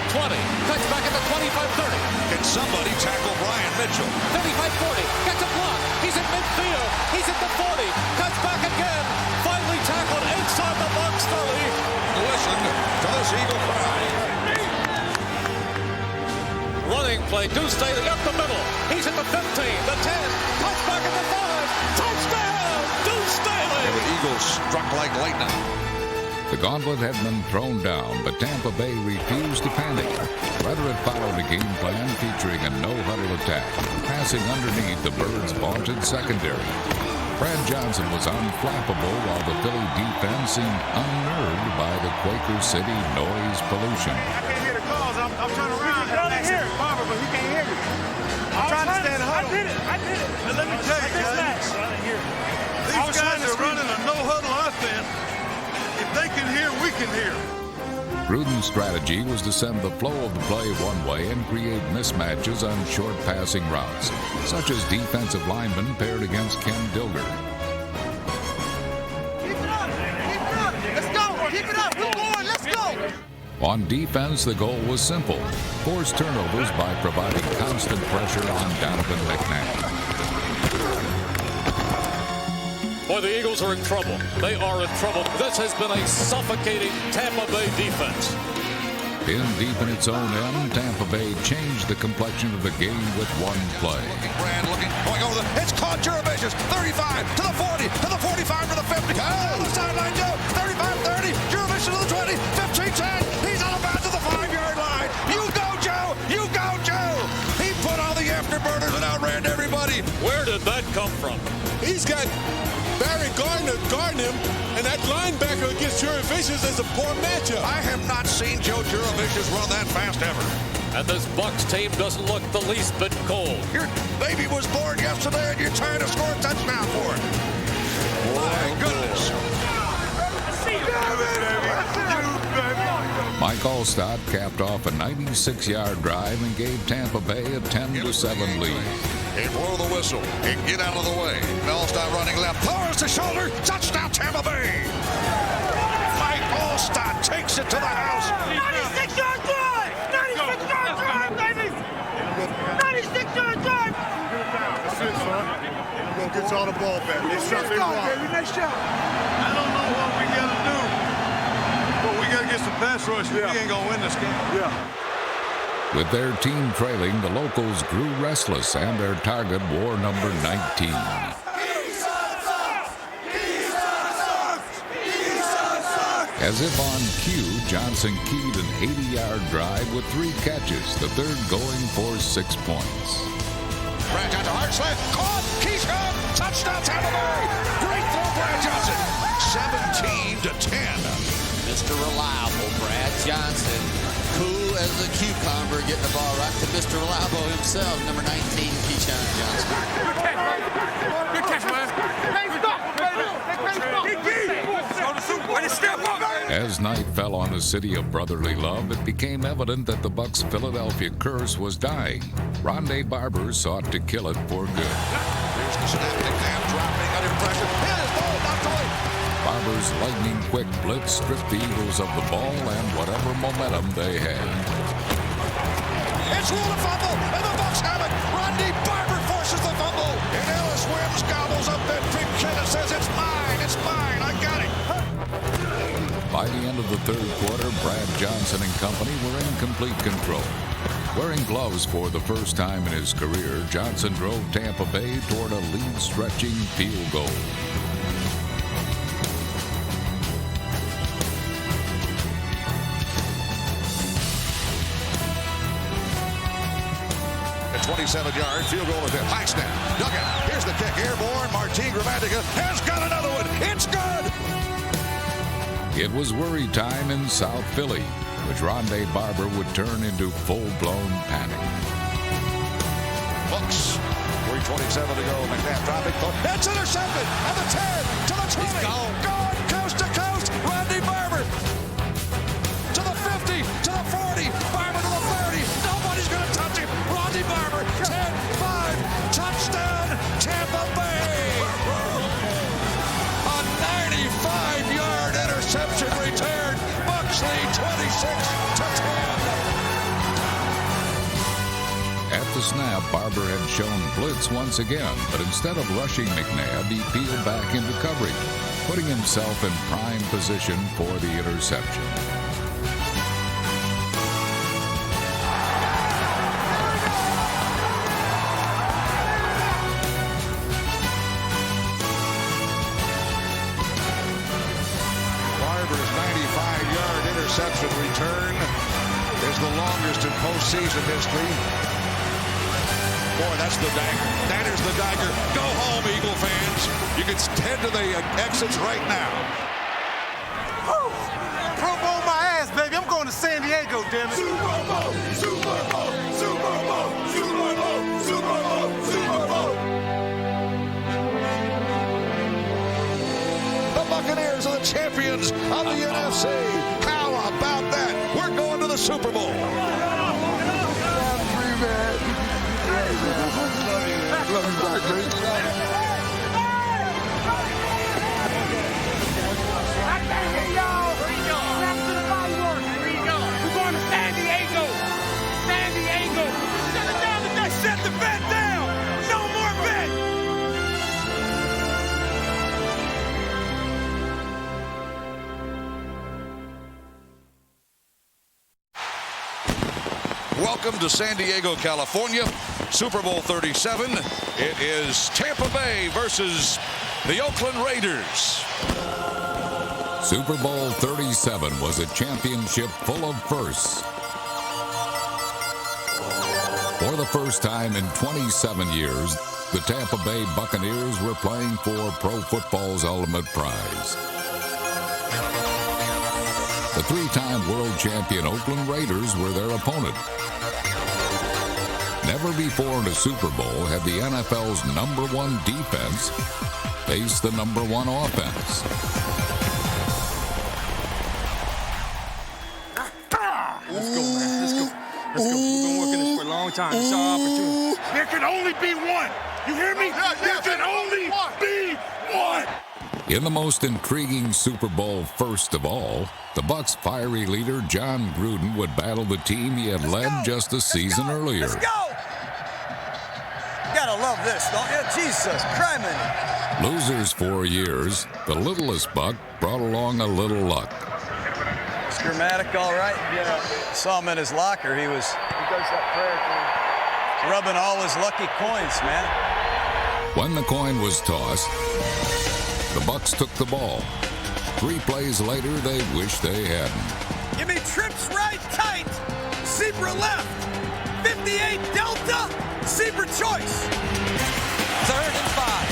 25-20. Cuts back at the 25-30.
Can somebody tackle Brian Mitchell?
35-40. Gets a block. He's in midfield. He's at the 40. Cuts back again. Finally tackled inside the box, Sully.
Listen to this Eagle cry.
Running play. Deuce Staley up the middle. He's at the 15, the 10. Cuts back at the 5. Touchdown! Deuce Staley.
And the Eagles struck like lightning.
The gauntlet had been thrown down, but Tampa Bay refused to panic. Rather, it followed a game plan featuring a no-huddle attack, passing underneath the Birds' vaunted secondary. Brad Johnson was unflappable while the Philly defense seemed unnerved by the Quaker City noise pollution.
I can't hear the calls. I'm trying to run. I hear it, Barber, but he can't hear me. I'm trying to stay in the huddle. I did it. But let me tell you, guys, these guys are running a no-huddle offense. If they can hear, we can hear.
Gruden's strategy was to send the flow of the play one way and create mismatches on short passing routes, such as defensive linemen paired against Ken Dilger.
Keep it up. Keep it up. Let's go. Keep it up. We're going. Let's go.
On defense, the goal was simple: force turnovers by providing constant pressure on Donovan McNabb.
Boy, the Eagles are in trouble. They are in trouble. This has been a suffocating Tampa Bay defense.
In deep in its own end, Tampa Bay changed the complexion of the game with one play.
Brand looking, going over the, it's caught Juravicious, 35 to the 40, to the 45 to the 50. Oh, the sideline, Joe, 35-30, Juravicious to the 20, 15-10. He's on about to the 5-yard line. You go, Joe, you go, Joe. He put on the afterburners and outran everybody.
Where did that come from?
He's got Barry Gardner guarding him, and that linebacker against Juravicious is a poor matchup.
I have not seen Joe Juravicious run that fast ever.
And this Bucs team doesn't look the least bit cold.
Your baby was born yesterday, and you're trying to score a touchdown for it. My goodness.
Mike Allstott capped off a 96-yard drive and gave Tampa Bay a 10-7 lead.
They blow the whistle and get out of the way. Allstott running left, lowers the shoulder, touchdown Tampa Bay. Mike Allstott takes it to the house.
96-yard drive! 96-yard drive, baby! 96-yard drive!
That's it, son. We're going to get you all the ball back.
Nice job, baby. Nice job.
I don't know what we got to do, but we got to get some pass rush. We ain't going to win this game.
Yeah.
With their team trailing, the locals grew restless, and their target wore number 19. As if on cue, Johnson keyed an 80-yard drive with 3 catches, the third going for 6 points.
Brad Johnson, hard slant, caught, Keyshawn, touchdown Tampa Bay. Great throw, Brad Johnson. 17-10.
Mr. Reliable, Brad Johnson. Cool as a cucumber, getting the ball right to Mr. Reliable himself, number 19, Keyshawn Johnson.
Good catch, man.
As night fell on a city of brotherly love, it became evident that the Bucs' Philadelphia curse was dying. Rondé Barber sought to kill it for good.
Here's the snap, McNabb dropping under pressure. His ball knocked away.
Barber's lightning-quick blitz stripped the Eagles of the ball and whatever momentum they had.
It's ruled a fumble, and the Bucs have it. Rondé Barber forces the fumble, and Ellis Wims gobbles up that big kid and says, it's mine, I got it.
By the end of the third quarter, Brad Johnson and company were in complete control. Wearing gloves for the first time in his career, Johnson drove Tampa Bay toward a lead-stretching field goal.
A 27-yard field goal attempt. High snap. Duggan. Here's the kick. Airborne. Martin Gramatica has got another one. It's good.
It was worry time in South Philly, which Rondé Barber would turn into full-blown panic.
Bucs. 3:27 to go. McNabb dropping. It's intercepted. On the 10 to the 20. Gone. Coast to coast. Rondé Barber. To the 50. To the 40. Barber to the 30. Nobody's going to touch him. Rondé Barber. 10-5. Touchdown. Tampa Bay. A 95-yard interception return. Bucs lead 26-10.
the snap, Barber had shown blitz once again, but instead of rushing McNabb, he peeled back into coverage, putting himself in prime position for the interception.
Barber's 95-yard interception return is the longest in postseason history. Boy, that's the dagger. That is the dagger. Go home, Eagle fans. You can head to the exits right now.
Woo! Pro Bowl my ass, baby. I'm going to San Diego, damn it. Super Bowl, Super Bowl, Super Bowl, Super Bowl, Super Bowl, Super Bowl.
The Buccaneers are the champions of the NFC. How about that? We're going to the Super Bowl.
We're going to San Diego. San Diego. Shut it down today. Shut the bet down. No more bet.
Welcome to San Diego, California. Super Bowl 37. It is Tampa Bay versus the Oakland Raiders.
Super Bowl 37 was a championship full of firsts. For the first time in 27 years, the Tampa Bay Buccaneers were playing for pro football's ultimate prize. The three-time world champion Oakland Raiders were their opponent. Never before in a Super Bowl had the NFL's #1 defense faced the #1 offense.
Let's go, man. Let's go. Let's go. We've been working this for a long time. It's our opportunity.
There can only be one. You hear me? There can only be one.
In the most intriguing Super Bowl first of all, the Bucs' fiery leader John Gruden would battle the team he had led just a season earlier.
Let's go! You gotta love this, don't you? Jesus, criminy.
Losers 4 years, the littlest Buck brought along a little luck.
Dramatic, all right. Yeah. Saw him in his locker. He does that prayer thing. Rubbing all his lucky coins, man.
When the coin was tossed, the Bucs took the ball. 3 plays later, they wished they hadn't.
Give me trips right tight. Zebra left. 58 Delta. Zebra choice.
3rd and 5.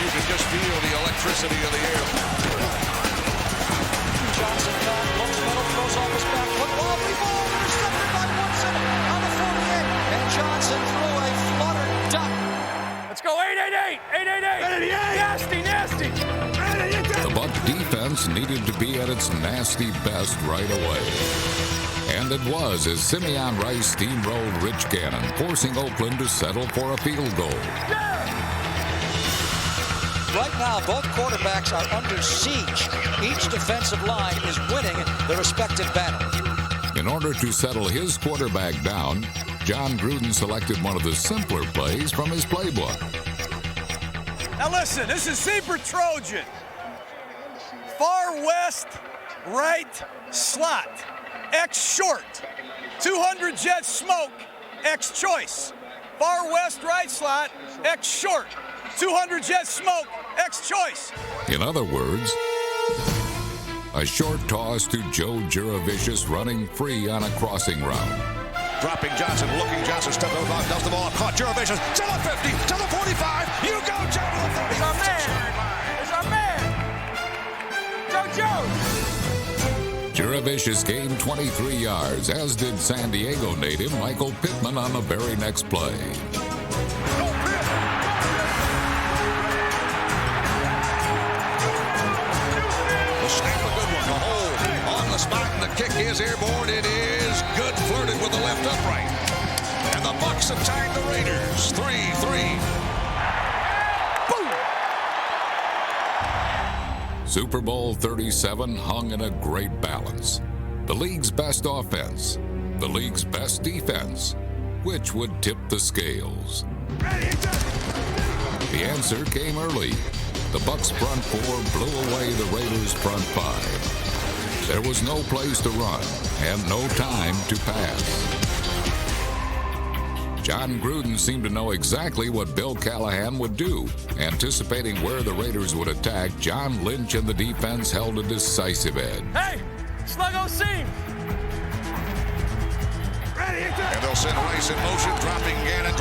You can just feel the electricity of the air.
Johnson back, looks middle, throws off his back foot. Wobbly ball, intercepted by Woodson on the 48. And Johnson threw a flutter duck.
Let's go 888. 888. Nasty, nasty.
The Buck defense needed to be at its nasty best right away. And it was as Simeon Rice steamrolled Rich Gannon, forcing Oakland to settle for a field goal.
Right now, both quarterbacks are under siege. Each defensive line is winning their respective battle.
In order to settle his quarterback down, John Gruden selected one of the simpler plays from his playbook.
Now listen, this is Zebra Trojan. Far west, right slot. X short. 200 jet smoke. X choice. Far west, right slot. X short. 200 jet smoke. X choice.
In other words, a short toss to Joe Juravicius running free on a crossing route.
Dropping Johnson, looking Johnson, stepped over, does the ball, caught Juravicius to the 50, to the 45. You go, Joe, to the 30.
It's our man. It's our man. Joe.
Juravicius gained 23 yards, as did San Diego native Michael Pittman on the very next play.
The snap, a good one. The hold on the spot, and the kick is airborne. It is good, flirted with the left upright. And the Bucs have tied the Raiders 3-3.
Super Bowl 37 hung in a great balance. The league's best offense, the league's best defense, which would tip the scales? The answer came early. The Bucs front four blew away the Raiders front five. There was no place to run and no time to pass. John Gruden seemed to know exactly what Bill Callahan would do. Anticipating where the Raiders would attack, John Lynch and the defense held a decisive edge.
Hey, Sluggo seam.
And they'll send Rice in motion, dropping Gannon,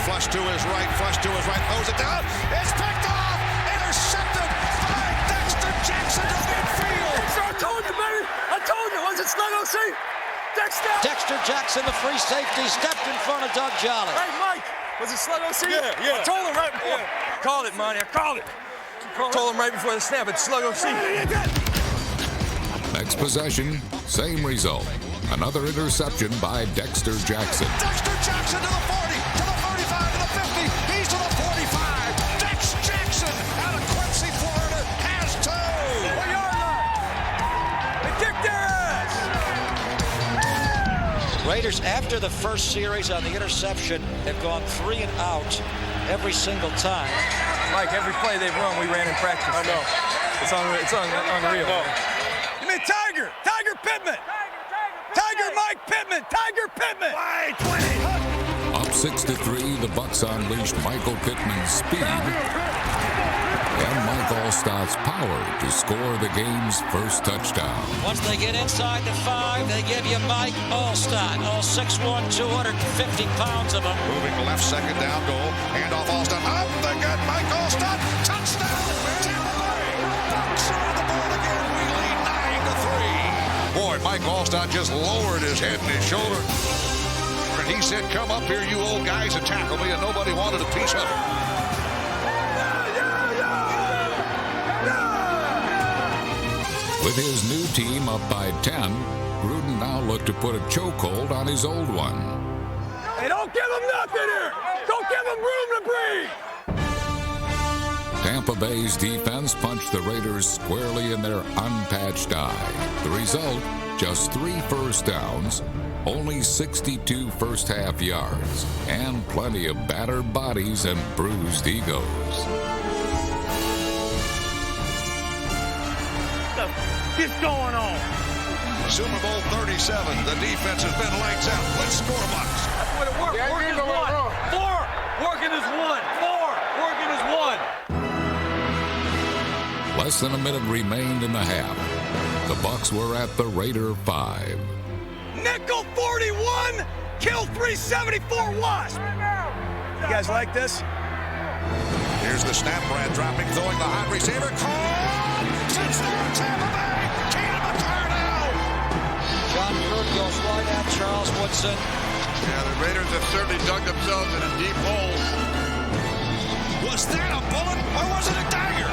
flush to his right, throws it down. It's picked off, intercepted by Dexter Jackson to midfield.
I told you, baby. I told you. Was it Sluggo seam?
Dexter Jackson, the free safety, stepped in front of Doug Jolly.
Hey, Mike. Was it Sluggo seam?
Yeah.
I told him right before.
Yeah. Called it, Monty. I called it. Told him right before the snap. It's Sluggo seam.
Next possession, same result. Another interception by Dexter Jackson.
Dexter Jackson to the 40, to the 35, to the 50. He's to the 45. Dex Jackson out of Quincy, Florida, has two.
1 yard line. They kicked their ass.
Raiders, after the first series on the interception, have gone 3 and out every single time.
Mike, every play they've run, we ran in practice. I know. It's unreal.
No. You mean Tiger Pittman. Tiger Mike Pittman. Tiger Pittman. Why 20?
Up 6-3, the Bucs unleashed Michael Pittman's speed and Mike Allstott's power to score the game's first touchdown.
Once they get inside the 5, they give you Mike Allstott. All 6'1", 250 pounds of him.
Moving to left, second down goal. Hand off Allstott. Up the gut, Mike Allstott. Touchdown, Tampa Bay. Bucs on the board again. We lead 9-3. Boy, Mike Allstott just lowered his head and his shoulder. And he said, come up here, you old guys, and tackle me, and nobody wanted a piece of it.
With his new team up by 10, Gruden now looked to put a chokehold on his old one.
Hey, don't give him nothing here. Don't give him room to breathe.
Tampa Bay's defense punched the Raiders squarely in their unpatched eye. The result, just 3 first downs, only 62 first-half yards, and plenty of battered bodies and bruised egos.
What's going on?
Super Bowl 37. The defense has been lights out. Let's score, Bucs.
That's what it worked. Working is 1. 4. Working is 1. 4. Working is 1.
Less than a minute remained in the half. The Bucs were at the Raider 5.
Nickel 41. Kill 374 Wasp. You guys like this?
Here's the snap. Brad dropping, throwing the hot receiver. Caught! Touchdown, Tampa Bay!
John Gruden goes right at Charles Woodson.
Yeah, the Raiders have certainly dug themselves in a deep hole.
Was that a bullet or was it a dagger?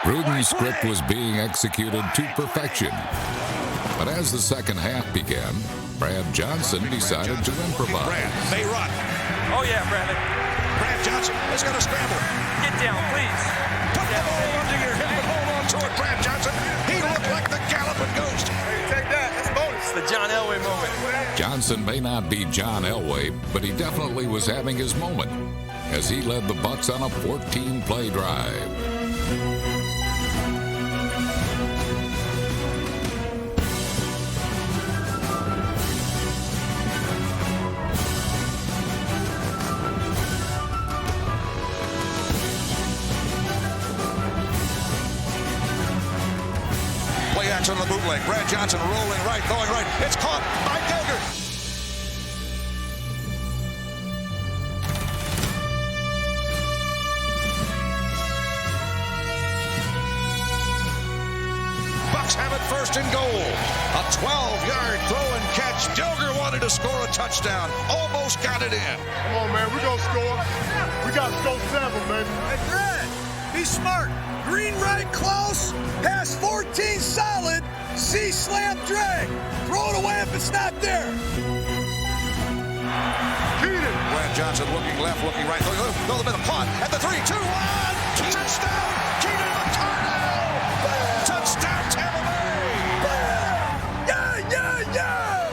Gruden's script was being executed to perfection. But as the second half began, Brad Johnson decided to improvise.
Brad may run.
Oh, yeah, Bradley.
Brad Johnson has got to scramble.
Get down, please.
Put the ball under your hip and hold on to it, Brad Johnson. He looked like the galloping ghost.
Hey, take that. That's bonus.
It's the John Elway moment.
Johnson may not be John Elway, but he definitely was having his moment as he led the Bucs on a 14-play drive.
On the bootleg. Brad Johnson rolling right, going right. It's caught by Gilger. Bucs have it first and goal. A 12-yard throw and catch. Gilger wanted to score a touchdown. Almost got it in.
Come on, man. We're going to score. We got to score 7, baby.
Hey, Brad, be smart. Green right close, pass 14 solid, C slam drag. Throw it away if it's not there.
Brad Johnson looking left, looking right. Throw them in the pot at the 3, 2, 1. Touchdown! Keenan McCardell! Touchdown, Tampa Bay!
Yeah, yeah, yeah!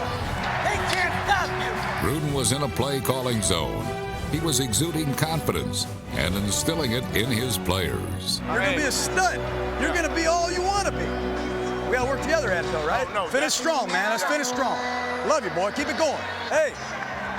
They can't stop you.
Gruden was in a play-calling zone. He was exuding confidence and instilling it in his players.
You're going to be a stud. You're going to be all you want to be. We got to work together, Advil, right? No, finish strong, man. Let's finish strong. Love you, boy. Keep it going. Hey,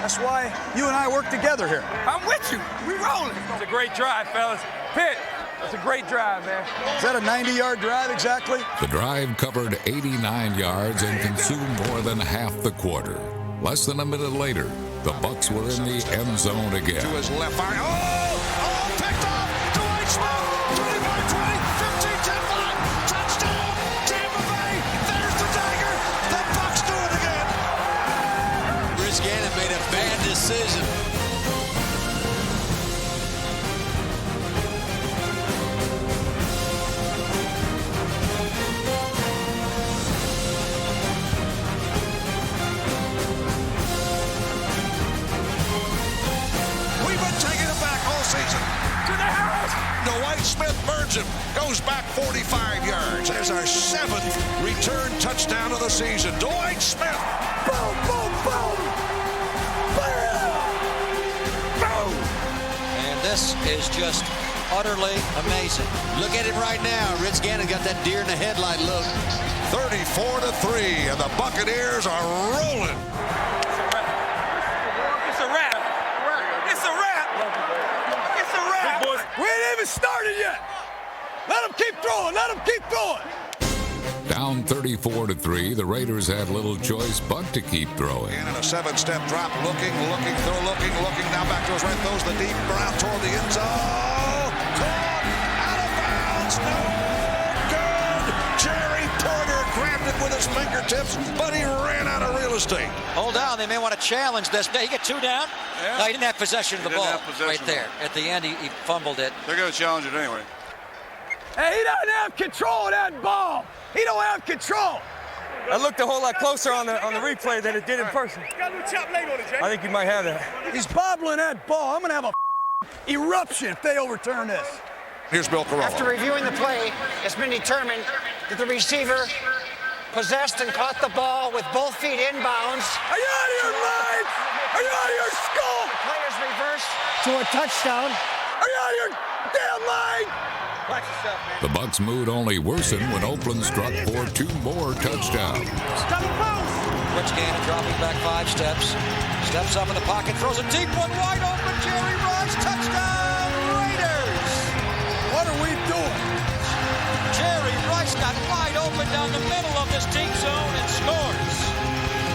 that's why you and I work together here.
I'm with you. We rolling. It's a great drive, fellas. Pitt, it's a great drive, man.
Is that a 90-yard drive exactly?
The drive covered 89 yards and consumed more than half the quarter. Less than a minute later, the Bucs were in the end zone again.
To his left, fire. Oh, picked off. Dwight Smith, 25-20, 15-10-5. Touchdown, Tampa Bay. There's the dagger. The Bucs do it again.
Rich Gannon made a bad decision.
Dwight Smith burns him, goes back 45 yards. There's our 7th return touchdown of the season. Dwight Smith.
Boom, boom, boom.
Boom. And this is just utterly amazing. Look at it right now. Rich Gannon got that deer in the headlight look.
34-3, and the Buccaneers are rolling.
It's a wrap. It's a wrap. It's a wrap.
We ain't even started yet. Let them keep throwing. Let them keep throwing.
Down 34-3, the Raiders had little choice but to keep throwing.
And a 7-step drop, looking, now back to his right, throws the deep route toward the end zone. Caught, out of bounds, no good. Jerry Porter grabbed it with his fingertips, but he ran out of real estate.
Hold on, they may want to challenge this. He got 2 down?
Yeah.
No, he didn't have possession of the ball right there. At the end, he fumbled it.
They're going to challenge it anyway.
Hey, he doesn't have control of that ball. He don't have control.
That looked a whole lot closer on the replay than it did in person.
Got a little chop leg on it, Jay.
I think you might have that.
He's bobbling that ball. I'm going to have a eruption if they overturn this.
Here's Bill Carroll.
After reviewing the play, it's been determined that the receiver possessed and caught the ball with both feet inbounds.
Are you out of your mind? Are you out of your skull?
The player's reversed to a touchdown.
Are you out of your damn mind?
Watch yourself, man.
The Bucs' mood only worsened when Oakland struck for 2 more touchdowns.
Rich Gannon dropping back 5 steps. Steps up in the pocket, throws a deep one wide open. Jerry Rice, touchdown, Raiders!
What are we doing?
Jerry Rice got wide open down the middle of this deep zone and scores.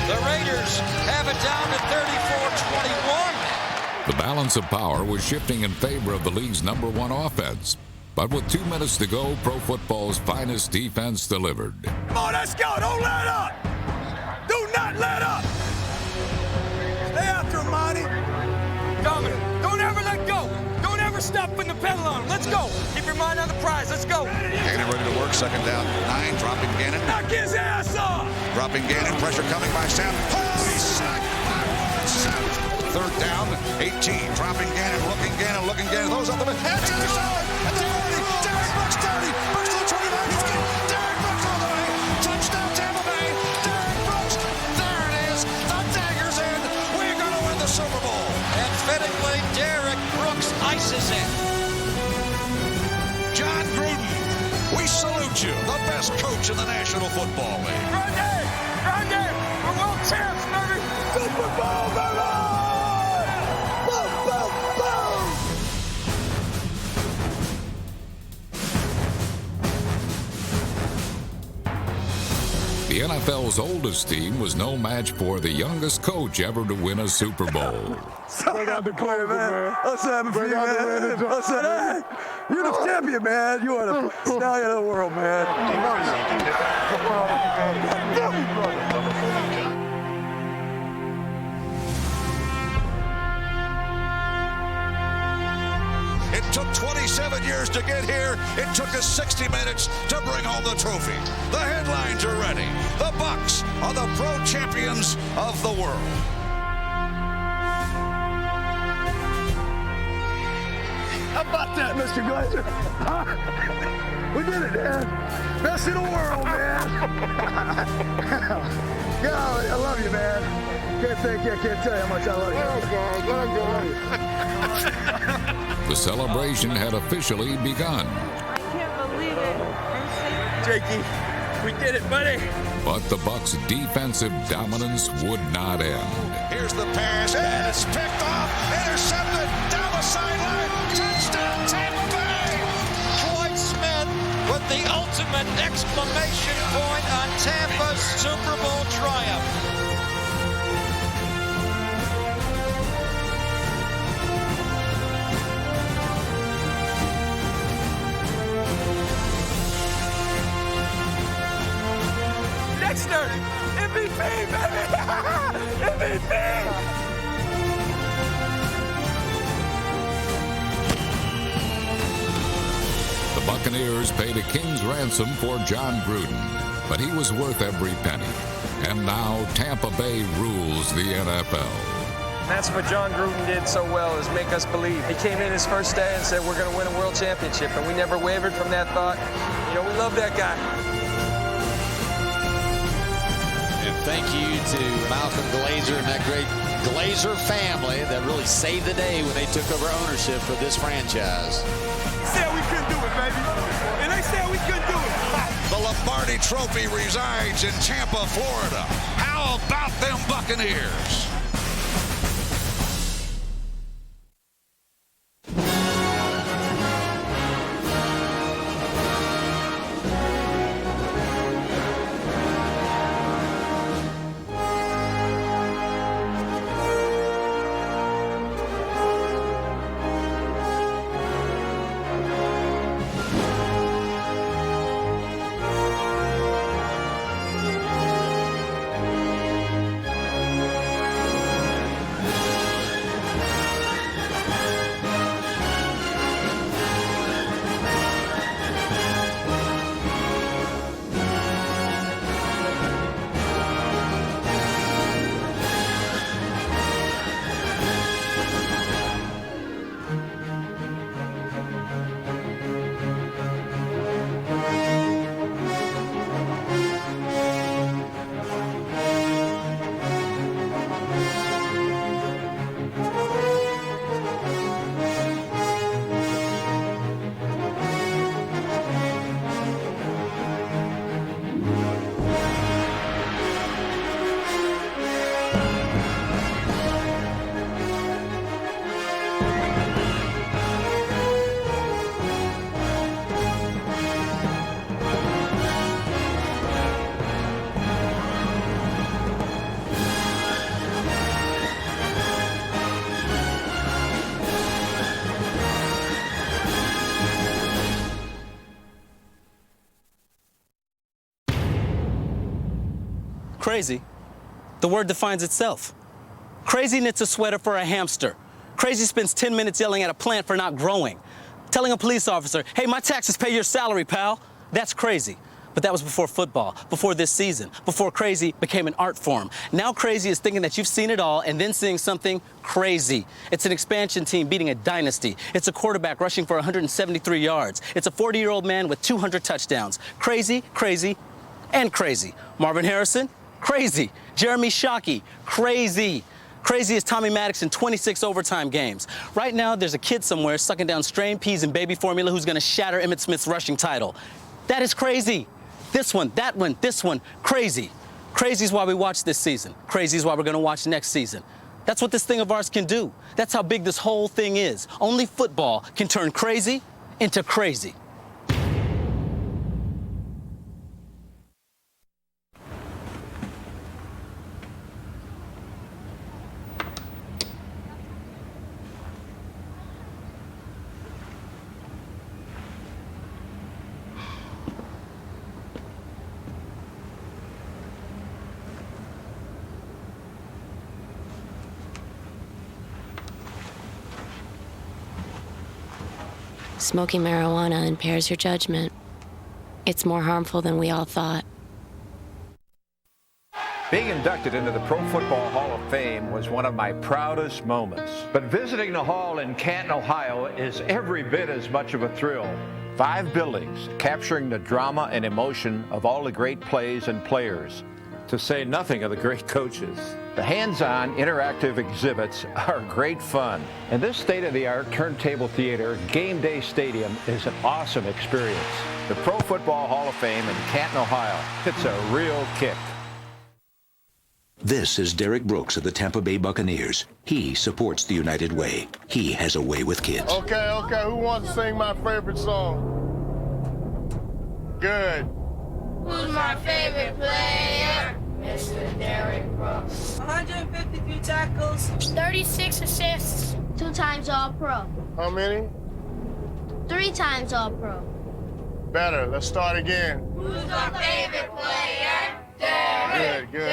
The Raiders have it down to 34-21.
The balance of power was shifting in favor of the league's #1 offense. But with 2 minutes to go, pro football's finest defense delivered.
Come on, let's go. Don't let up. Do not let up. Stay after him, Monty.
Dominic, don't ever let go. Don't ever stop putting the pedal on him. Let's go. Keep your mind on the prize. Let's go.
Gannon ready to work. 2nd down, 9. Dropping Gannon.
Knock his ass off.
Dropping Gannon. Pressure coming by Sam. Holy sack by Warren Sapp. 3rd down, 18. Dropping Gannon. Looking Gannon. Those up the middle. At the 40. Derek Brooks 30. Brooks to the 29. 20. Derek Brooks all the way. Touchdown Tampa Bay. Derek Brooks. There it is. The dagger's in. We're going to win the Super Bowl.
And fittingly, Derek Brooks ices it.
John Gruden, we salute you. The best coach in the National Football League.
Grundy, we're world champs, baby.
Super Bowl, baby. Boom, boom, boom.
The NFL's oldest team was no match for the youngest coach ever to win a Super Bowl.
Bring out the clothes, man. What's happening for you, man? What's up? You're the champion, man. You are the stallion of the world, man.
It took 27 years to get here. It took us 60 minutes to bring home the trophy. The headlines are ready. The Bucs are the pro champions of the world.
How about that, Mr. Glazer? We did it, man. Best in the world, man. God, I love you, man. Can't tell you how much I love you.
The celebration had officially begun.
I can't believe it.
Jakey, we did it, buddy.
But the Bucs' defensive dominance would not end.
Here's the pass, and it's picked off, intercepted, down the sideline, touchdown, Tampa Bay!
Troy Smith with the ultimate exclamation point on Tampa's Super Bowl triumph.
Dexter, MVP, baby! MVP!
The Buccaneers paid a king's ransom for John Gruden, but he was worth every penny. And now Tampa Bay rules the NFL.
That's what John Gruden did so well, is make us believe. He came in his first day and said, we're going to win a world championship, and we never wavered from that thought. You know, we love that guy.
And thank you to Malcolm Glazer and that great Glazer family that really saved the day when they took over ownership for this franchise.
They said we couldn't do it, baby. And they said we couldn't do it.
The Lombardi Trophy resides in Tampa, Florida. How about them Buccaneers?
Crazy. The word defines itself. Crazy knits a sweater for a hamster. Crazy spends 10 minutes yelling at a plant for not growing. Telling a police officer, hey, my taxes pay your salary, pal. That's crazy. But that was before football, before this season, before crazy became an art form. Now crazy is thinking that you've seen it all and then seeing something crazy. It's an expansion team beating a dynasty. It's a quarterback rushing for 173 yards. It's a 40-year-old man with 200 touchdowns. Crazy, crazy, and crazy. Marvin Harrison, crazy. Jeremy Shockey, crazy. Crazy as Tommy Maddox in 26 overtime games. Right now, there's a kid somewhere sucking down strained peas and baby formula who's going to shatter Emmitt Smith's rushing title. That is crazy. This one, that one, this one, crazy. Crazy is why we watch this season. Crazy is why we're going to watch next season. That's what this thing of ours can do. That's how big this whole thing is. Only football can turn crazy into crazy.
Smoking marijuana impairs your judgment. It's more harmful than we all thought.
Being inducted into the Pro Football Hall of Fame was one of my proudest moments. But visiting the hall in Canton, Ohio is every bit as much of a thrill. 5 buildings capturing the drama and emotion of all the great plays and players, to say nothing of the great coaches. The hands-on interactive exhibits are great fun. And this state-of-the-art turntable theater, Game Day Stadium, is an awesome experience. The Pro Football Hall of Fame in Canton, Ohio. It's a real kick.
This is Derek Brooks of the Tampa Bay Buccaneers. He supports the United Way. He has a way with kids.
Okay, who wants to sing my favorite song? Good.
Who's my favorite player? Mr. Derek Brooks. 153 tackles. 36 assists. 2 times All-Pro.
How many?
3 times All-Pro.
Better. Let's start again.
Who's my favorite player? Derek.
Good.